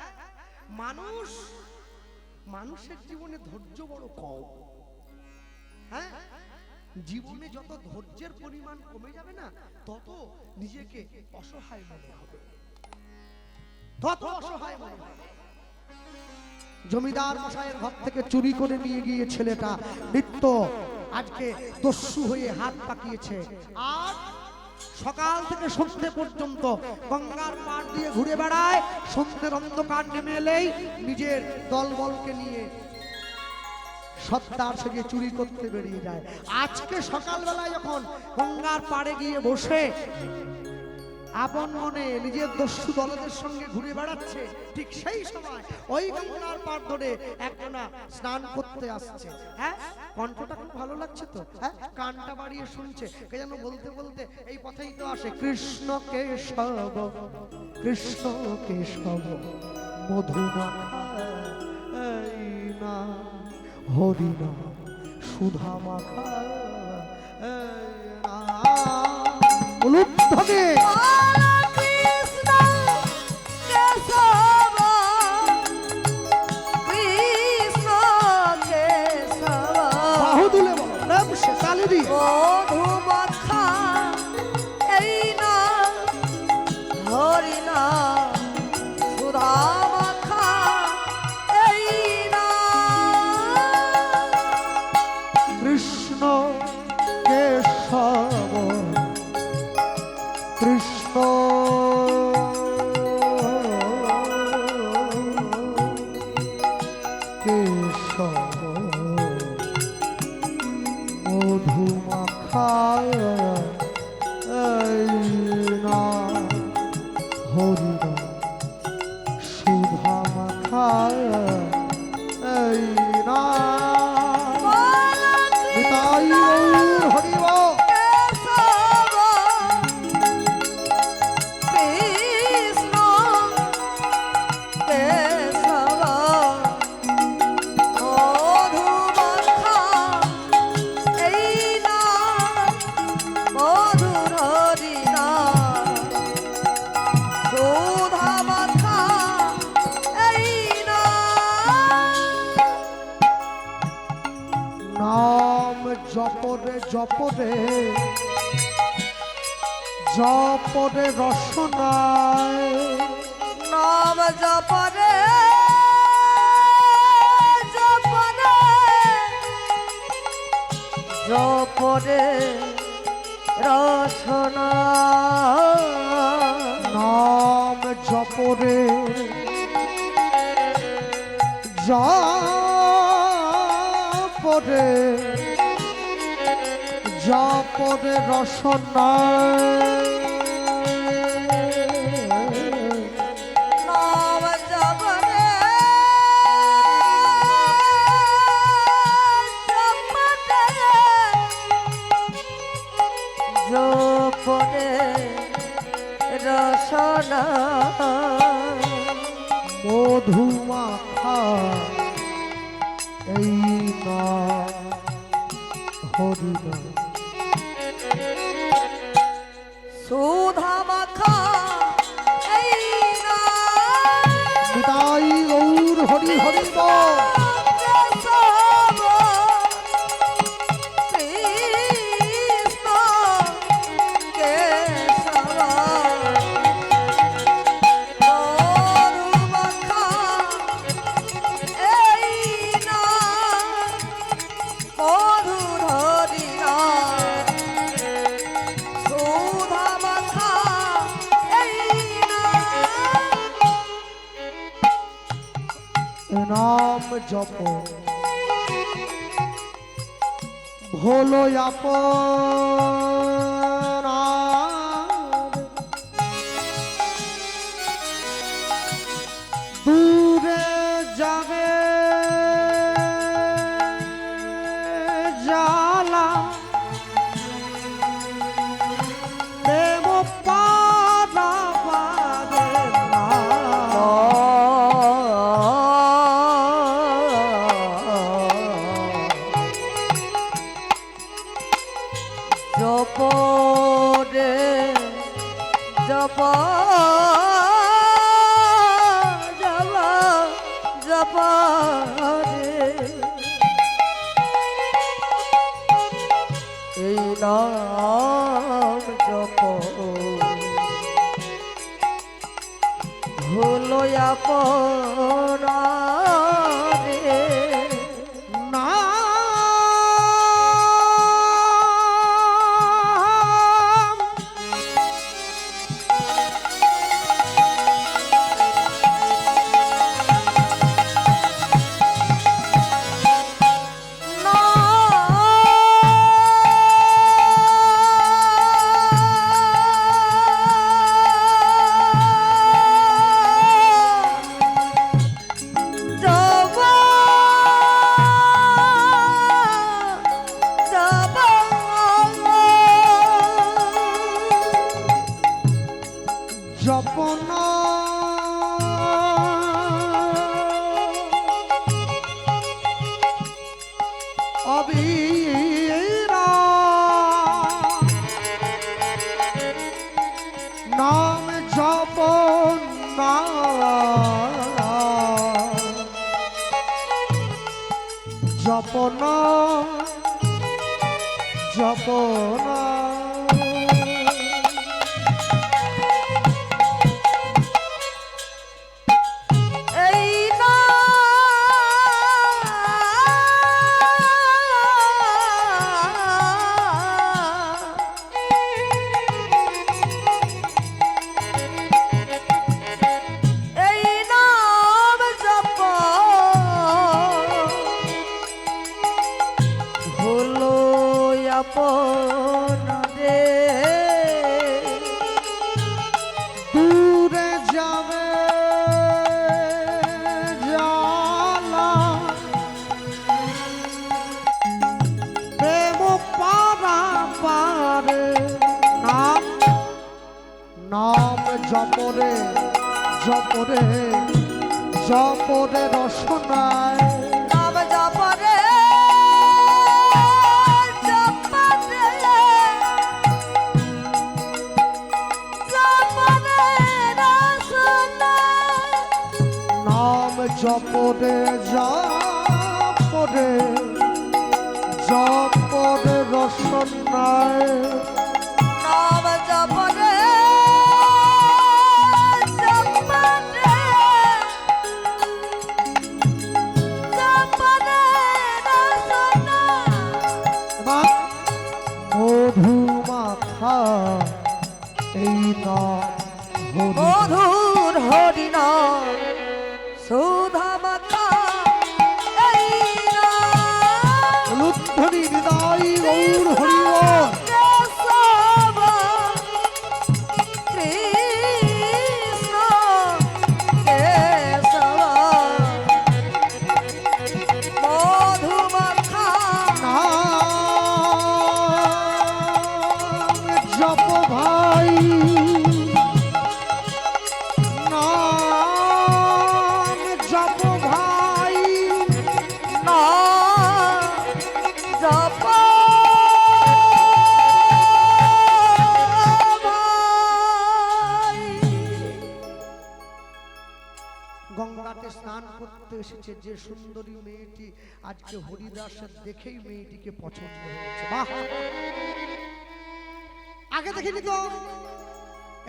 মানুষের জীবনে ধৈর্য বড় কম। হ্যাঁ, জীবনে যত ধৈর্যের পরিমাণ কমে যাবে না, তত নিজেকে অসহায় মনে হবে, তত অসহায় মনে হবে। জমিদার মশাইয়ের ঘর থেকে চুরি করে নিয়ে গিয়ে ছেলেটা নিত্য আজকে দস্যু হয়ে হাত পাকিয়েছে, আর সকাল থেকে সন্ধ্যে পর্যন্ত গঙ্গার পাড় দিয়ে ঘুরে বেড়ায়। সন্ধ্যের অন্ধকার নেমে এলেই নিজের দলবলকে নিয়ে সত্তার সেজে চুরি করতে বেরিয়ে যায়। আজকে সকালবেলায় যখন গঙ্গার পাড়ে গিয়ে বসে আপন মনে নিজের দস্যু দলদের সঙ্গে ঘুরে বেড়াচ্ছে, ঠিক সেই সময় ওই গঙ্গার পাড় ধরে একজনা স্নান করতে আসছে। হ্যাঁ, কণ্ঠটা খুব ভালো লাগছে তো, হ্যাঁ, কানটা বাড়িয়ে শুনছে, কে যেন বলতে বলতে এই পথেই তো আসে, কৃষ্ণ কেশব কৃষ্ণ কেশব মধুমাখা এই না হরি না সুধা মাখা এই না। বলুন ধনে মধুমাখা এই না হরি না সুধা মাখা এই না। কৃষ্ণ কেশব কৃষ্ণ কেশব মধুমাখা এই না হরি না সুধা মাখা এই না। নিতাই গৌর হরি বল। কেশব জপরে জপরে রসনায় নাম জপরে জপরে জপরে রসনা নাম জপরে জপরে জপরে রসনায় নাম জপরে জপরে জপরে রসনা মধুমাখা এই নাম হরিনাম সুধা মাখা এই নিতাই গৌর হরি হরি বল। নাম জপ ভোলো আপনার দূরে যাবে জালা দেব পারা পারে না জপরে জপ জপ জপরে এই নাম জপ হলো আপনারে জপন অবীরা নাম জপন জপন জপন আপনারে দূরে যাবে জালা প্রেম পারা পারে নাম নাম জপরে জপরে জপরে রসনায় নাম জপরে জপরে জপরে জপরে দর্শন নাই নাম জপরে জপরে জপরে দর্শন এবার মধু মাখা এই নাম মধুর হরিণ সুধা মাতা এই লুদ্ধনি হৃদয় গৌর হরিবল কেশব কৃষ্ণ কেশব মধু মাখা নাম জপ ভাই নাম জপ ভাই না জপ ভাই গঙ্গাতে স্নান করতে এসেছে যে সুন্দরী মেয়েটি আজকে হরিদাসের দেখেই মেয়েটিকে পছন্দ হয়েছে বাহ আগে দেখিনি তো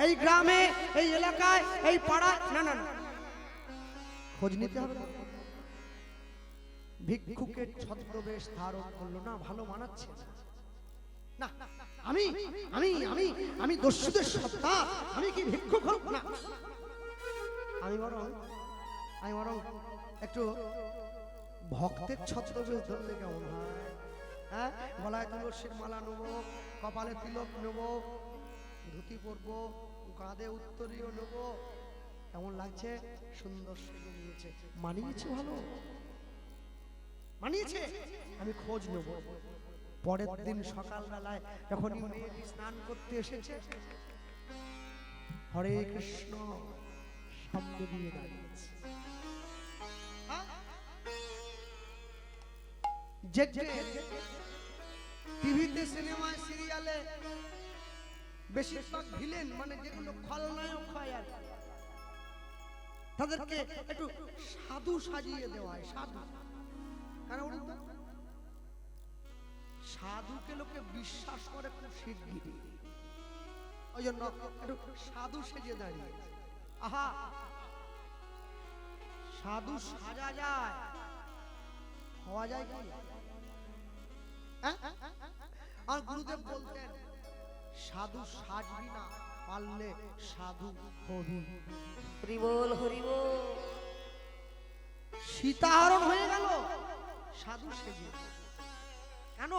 এই গ্রামে এই এলাকায় এই পাড়ায় না না না খোঁজ নিতে হবে ভিক্ষুকে ছদ্মবেশ ধারণ করলো না ভালো মানাচ্ছে না আমি আমি আমি আমি দস্যুদের সত্তা আমি কি ভিক্ষুক হব না আমি বরং একটু ভক্তের ছত্রবেশ ধরলে কেমন হয় হ্যাঁ গলায় তুলসীর মালা নেবো কপালে তিলক নেবো ধুতি পরবো কাঁধে উত্তরীয় নেবো কেমন লাগছে সুন্দর সেজে নিয়েছে মানিয়েছে ভালো মানিয়েছে আমি খোঁজ নেবো পরের দিন সকালবেলায় যখন মেয়েটি স্নান করতে এসেছে হরে কৃষ্ণ সামনে দিয়ে দাঁড়িয়েছে যে টিভিতে সিনেমায় সিরিয়ালে বেশিরভাগ ভিলেন মানে যেগুলো খলনায়ক হয় আর তাদেরকে একটু সাধু সাজিয়ে দেওয়া হয় সাধু কারণ সাধুকে লোকে বিশ্বাস করে খুব শিগগিরই ওই জন্য একটু সাধু সেজে দাঁড়িয়ে আহা সাধু সাজা যায় হওয়া যায় কি আর গুরুদেব বলতেন সাধু সাজবি না পারলে সাধু হবি হরিবল হরিবল সীতাহরণ হয়ে গেল সাধু সেজে কেন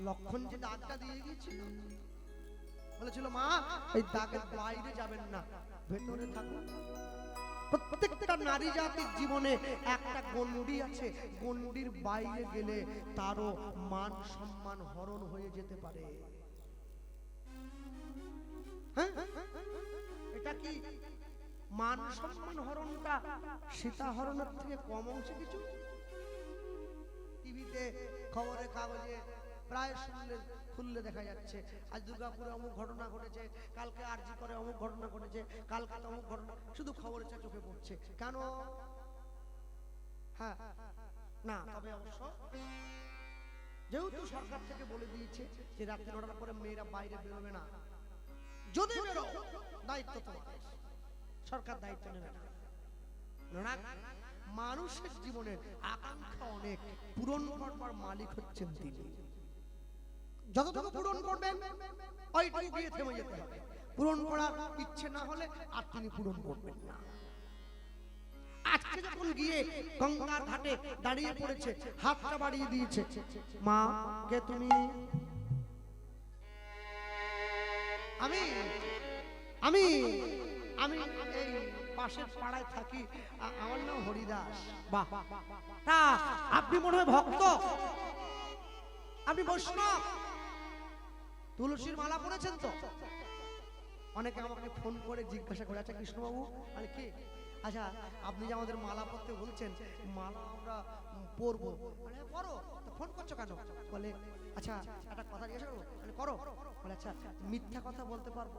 লক্ষণ যে দাগটা দিয়ে গিয়েছিল বলেছিল মা এই দাগের বাইরে যাবেন না ভেতরে থাকুন প্রত্যেকটা নারী জাতির জীবনে একটা গণ্ডি আছে গণ্ডির বাইরে গেলে তারও মান সম্মান হরণ হয়ে যেতে পারে হ্যাঁ এটা কি মান সম্মান হরণটা সীতা হরণের থেকে কম অংশে কিছু টিভিতে খবরের কাগজে প্রায় খুললে দেখা যাচ্ছে আজ দুর্গাপুরে অমুক ঘটনা ঘটেছে কালকে আরজি করে অমুক ঘটনা ঘটেছে কালকে অমুক ঘটনা শুধু খবরের চোখে পড়ছে কেন হ্যাঁ না তবে অবশ্য যেহেতু সরকার থেকে বলে দিয়েছে যে রাত্রি 9টার পরে মেয়েরা বাইরে বেরোবে না যদি বেরো দায়িত্ব তোমার সরকার দায়িত্ব নেবে না মানুষের জীবনের আকাঙ্ক্ষা অনেক পূরণ করবার মালিক হচ্ছেন তিনি যতটুকু পূরণ করবেন ওইটুকু গিয়ে থেমে যেতে হবে পূরণ করার ইচ্ছে না হলে আর তিনি পূরণ করবেন না আজকে যখন গিয়ে গঙ্গার ঘাটে দাঁড়িয়ে পড়েছে হাতটা বাড়িয়ে দিয়েছে মা কে তুমি আমি আমি আমি এই পাশের পাড়ায় থাকি আমার নাম হরিদাস বাহ তা আপনি মনে হয় ভক্ত আপনি বৈষ্ণব তুলসীর মালা পড়েছেন তো অনেকে আমাকে ফোন করে জিজ্ঞাসা করে আচ্ছা কৃষ্ণবাবু আরে কি আচ্ছা আপনি যে আমাদের মালা পড়তে বলছেন মালা আমরা পরবো মানে পড়ো তো ফোন করছো কেন বলে আচ্ছা একটা কথা জিজ্ঞাসা করবো মানে করো বলে আচ্ছা মিথ্যা কথা বলতে পারবো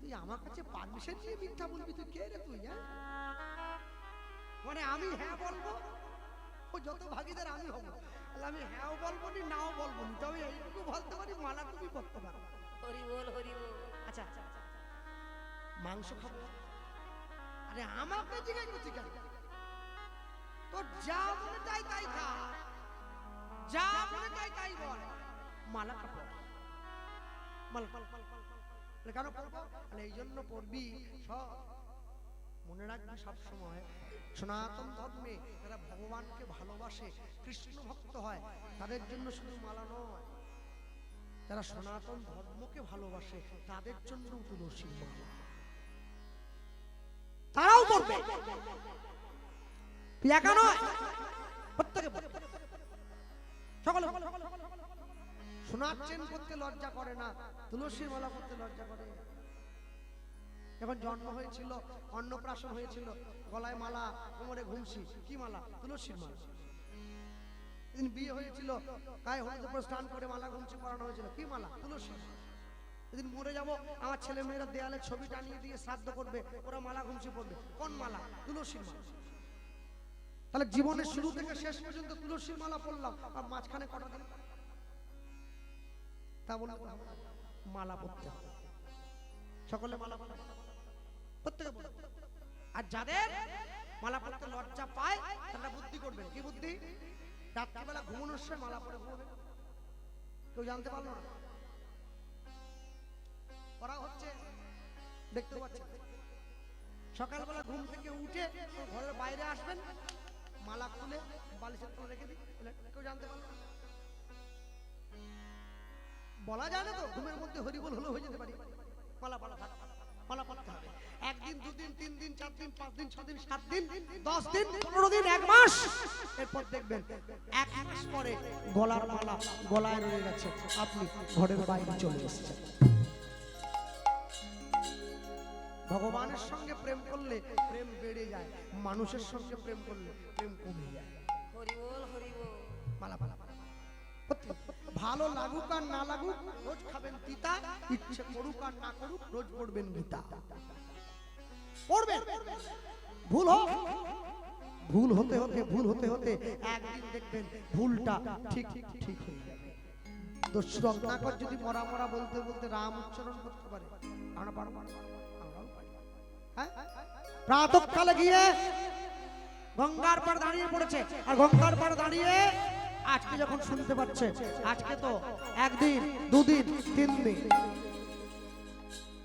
তুই আমার কাছে পারমিশন নিয়ে মিথ্যা বলবি তুই কে রে তুই মানে আমি হ্যাঁ বলবো ও যত ভাগীদার আমি হব তাহলে আমি হ্যাঁও বলবো নি নাও বলবো নি, তবে এইটুকু বলতে পারি মালা তুমি পড়তে পারো। হরি বল হরি বল। আচ্ছা মাংস খাবো? আরে আমাকে জিজ্ঞাসা করছি কেন? তো যা মনে চাই তাই খা, যা মনে চাই তাই বল, মালা কাপড় মালা কেন পড়বো? এই জন্য পড়বি সব মনে রাখবি সব সময়। সনাতন ধর্মে যারা ভগবানকে ভালোবাসে, কৃষ্ণ ভক্ত হয়, তাদের জন্য শুধু মালা নয়, যারা সনাতন ধর্মকে ভালোবাসে তাদের জন্য তুলসী মালা তারাও পড়বে। একা নয়, প্রত্যেকে সকলে সোনার চেন করতে লজ্জা করে না, তুলসীর মালা করতে লজ্জা করে। যখন জন্ম হয়েছিল, অন্নপ্রাশন হয়েছিল, গলায় মালা, কোমরে ঘুমছি, কি মালা? তুলসীর মালা। দিন বিয়ে হয়েছিল, গায়ে হলুদ উপর স্নান করে মালা ঘুমছি পরানো হয়েছিল, কি মালা? তুলসীর। এদিন মরে যাব, আমার ছেলে মেয়েরা দেয়ালে ছবি টানিয়ে দিয়ে শ্রাদ্ধ করবে, ওরা মালা ঘুমছি পড়বে, কোন মালা? তুলসীর মালা। তাহলে জীবনের শুরু থেকে শেষ পর্যন্ত তুলসীর মালা পড়লাম, আর মাঝখানে কটা দিন তা বললাম মালা পড়তে হবে। সকলে মালা প্রত্যেকে বলে। আর যাদের মালা পড়তে লজ্জা পায় তারা বুদ্ধি করবেন। কি বুদ্ধি? রাত্রিবেলা ঘুমানোর সময় মালা পরে ঘুমাবে, কেউ জানতে পারলো না। করা হচ্ছে, দেখতে পাচ্ছেন। সকালবেলা ঘুম থেকে উঠে ঘরের বাইরে আসবেন, মালা খুলে বালিশের তলে রেখে দিই, কেউ জানতে পারলো না। বলা যায় না তো, ঘুমের মধ্যে হরিবল হলো হয়ে যেতে পারি। মালা পালা থাক, মালা পড়তে হবে। একদিন, দুদিন, 3 দিন, 4 দিন, 5 দিন, 6 দিন, 7 দিন, 10 দিন, 15 দিন, 1 মাস। এরপর দেখবেন 1 মাস পরে গলার মালা গলায় রয়ে গেছে, আপনি ঘরের বাইরে চলে এসেছেন। ভগবানের সঙ্গে প্রেম করলে প্রেম বেড়ে যায়, মানুষের সঙ্গে প্রেম করলে প্রেম কমে যায়। হরি বল হরি বল। মালা পালা ভালো লাগুক আর না লাগুক রোজ খাবেন তিতা, ইচ্ছে করুক আর না করুক রোজ পড়বেন গীতা। পড়বেন, ভুল হোক, ভুল হতে হতে ভুল হতে হতে একদিন দেখবেন ভুলটা ঠিক ঠিক হয়ে যাবে। দোষ রত্নাকর যদি মরা মরা বলতে বলতে রাম উচ্চারণ করতে পারে, আমরা পারবো? আমরাও পারি। হ্যাঁ, প্রাতঃকালে গিয়ে গঙ্গার পাড় দাঁড়িয়ে পড়েছে, আর গঙ্গার পাড় দাঁড়িয়ে আজকে যখন শুনতে পাচ্ছে, আজকে তো 1 দিন, 2 দিন, 3 দিন,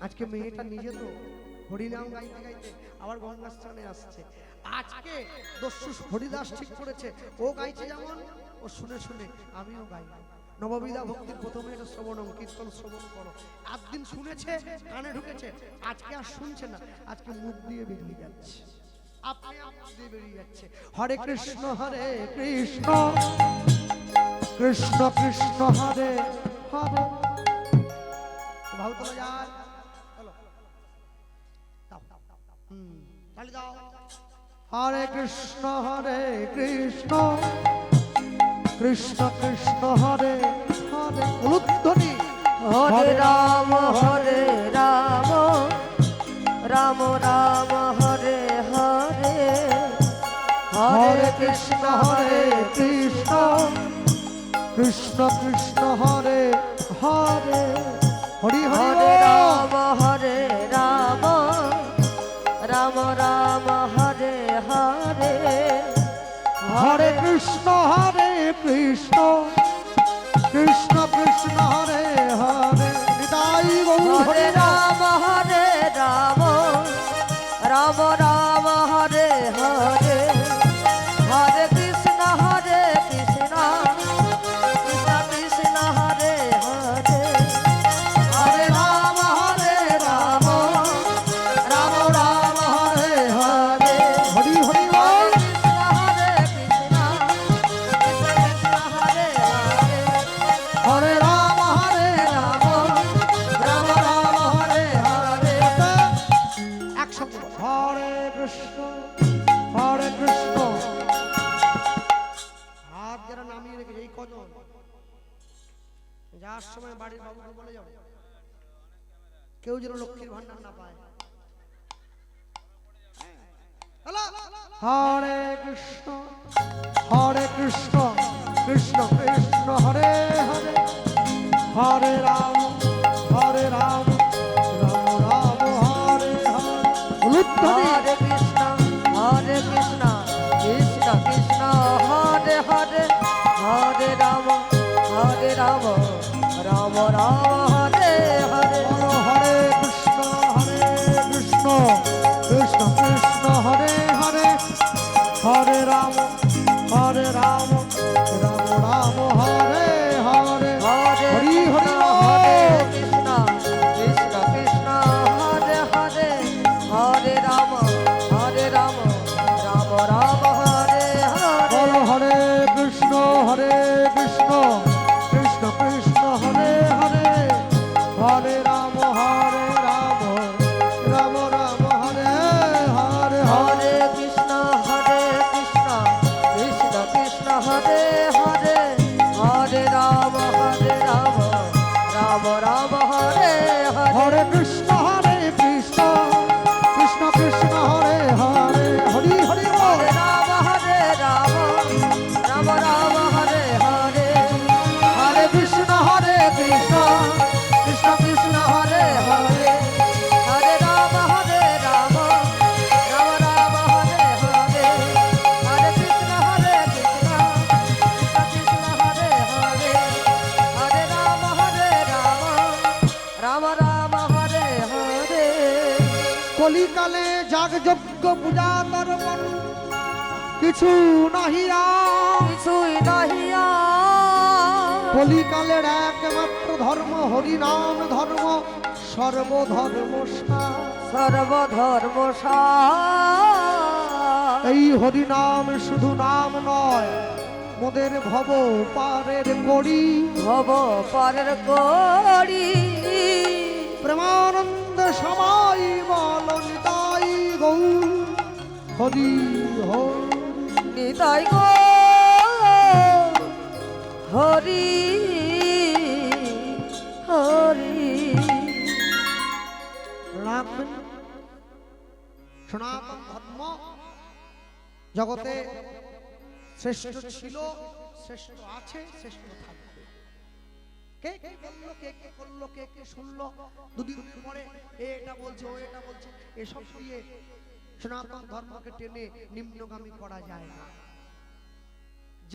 আজকে মেয়েটা নিজে তো হরিনাম গাইতে গাইতে আবার গঙ্গা স্নানে আসছে। আজকে দস্যু হরিদাস ঠিক করেছে, ও গাইছে যেমন, ও শুনে শুনে আমিও গাই। নববিধা ভক্তির প্রথমে এটা শ্রবণম, কীর্তন শ্রবণ করো। একদিন শুনেছে, কানে ঢুকেছে, আজকে আর শুনছে না, আজকে মুখ দিয়ে বেরিয়ে যাচ্ছে, আপনি মুখ দিয়ে বেরিয়ে যাচ্ছে। হরে কৃষ্ণ কৃষ্ণ কৃষ্ণ হরে হরে। ভাব তোলা যায়, চলো দাও, তালি দাও। হরে কৃষ্ণ কৃষ্ণ কৃষ্ণ হরে হরে। উলুধ্বনি। হরে রাম রাম রাম হরে হরে, হরে কৃষ্ণ কৃষ্ণ কৃষ্ণ কৃষ্ণ হরে হরে। হরি হরে রাম রাম রাম হরে হরে, হরে কৃষ্ণ কৃষ্ণ কৃষ্ণ কৃষ্ণ হরে হরে। নিতাই গৌর হরে রাম রাম রাম হরে হরে, হরে কৃষ্ণ কৃষ্ণ কৃষ্ণ হরে হরে, হরে রাম রাম রাম রাম হরে হরে। হরি হরি বল। কৃষ্ণ কৃষ্ণ হরে হরে, হরে রাম রাম রাম রাম হরে হরে। একসঙ্গে হরে কৃষ্ণ হাত যারা নামিয়ে রেখেছে, এই কজন যাওয়ার সময় বাড়ির বাবুকে বলে যাও, কেউ যেন লক্ষ্মীর ভান্ডার না পায়। হরে কৃষ্ণ কৃষ্ণ কৃষ্ণ হরে হরে হরে রাম রাম রাম হরে হরে হরে কৃষ্ণ কৃষ্ণ কৃষ্ণ হরে হরে হরে রাম রাম রাম হরে হরে হরে কৃষ্ণ কৃষ্ণ কৃষ্ণ হরে হরে হরে রাম রাম রাম হরে হরে হরি হরি হরে কৃষ্ণ কৃষ্ণ হরে হরে হরে রাম রাম রাম হরে হরে হরে কৃষ্ণ কৃষ্ণ কৃষ্ণ হরে হরে হরে রাম রাম রাম হরে হরে হরে কৃষ্ণ কৃষ্ণ কৃষ্ণ হরে হরে হরে রাম রাম রাম হরে হরে হরে কৃষ্ণ কৃষ্ণ কৃষ্ণ হরে হরে হরি হরি হরে রাম রাম রাম হরে হরে হরে কৃষ্ণ কৃষ্ণ কৃষ্ণ হরে হরে হরে রাম রাম রাম হরে হরে হরে কৃষ্ণ কৃষ্ণ কৃষ্ণ হরে হরে হরে রাম রাম রাম হরে হরে কলিকালে যাগযজ্ঞ পূজা তর্পণ কিছু নাহিয়া কিছুই নাহিয়া কলিকালের একমাত্র ধর্ম হরি নাম ধর্ম সর্বধর্ম সর্বধর্ম এই হরি নাম শুধু নাম নয় মোদের ভব পারের করি ভব পারের করি প্রেমানন্দ সবাই বল নিতাই গৌ হরি হরি নিতাই গো হরি হরি রাখবেন সনাতন ধর্ম জগতে শ্রেষ্ঠ ছিল, শ্রেষ্ঠ আছে, শ্রেষ্ঠ থাকবে। কে কে বললো, কে কে করলো, কে কে শুনলো, দুদিন পরে এটা বলছে, ও এটা বলছে, এসব দিয়ে সনাতন ধর্মকে টেনে নিম্নগামী করা যায় না।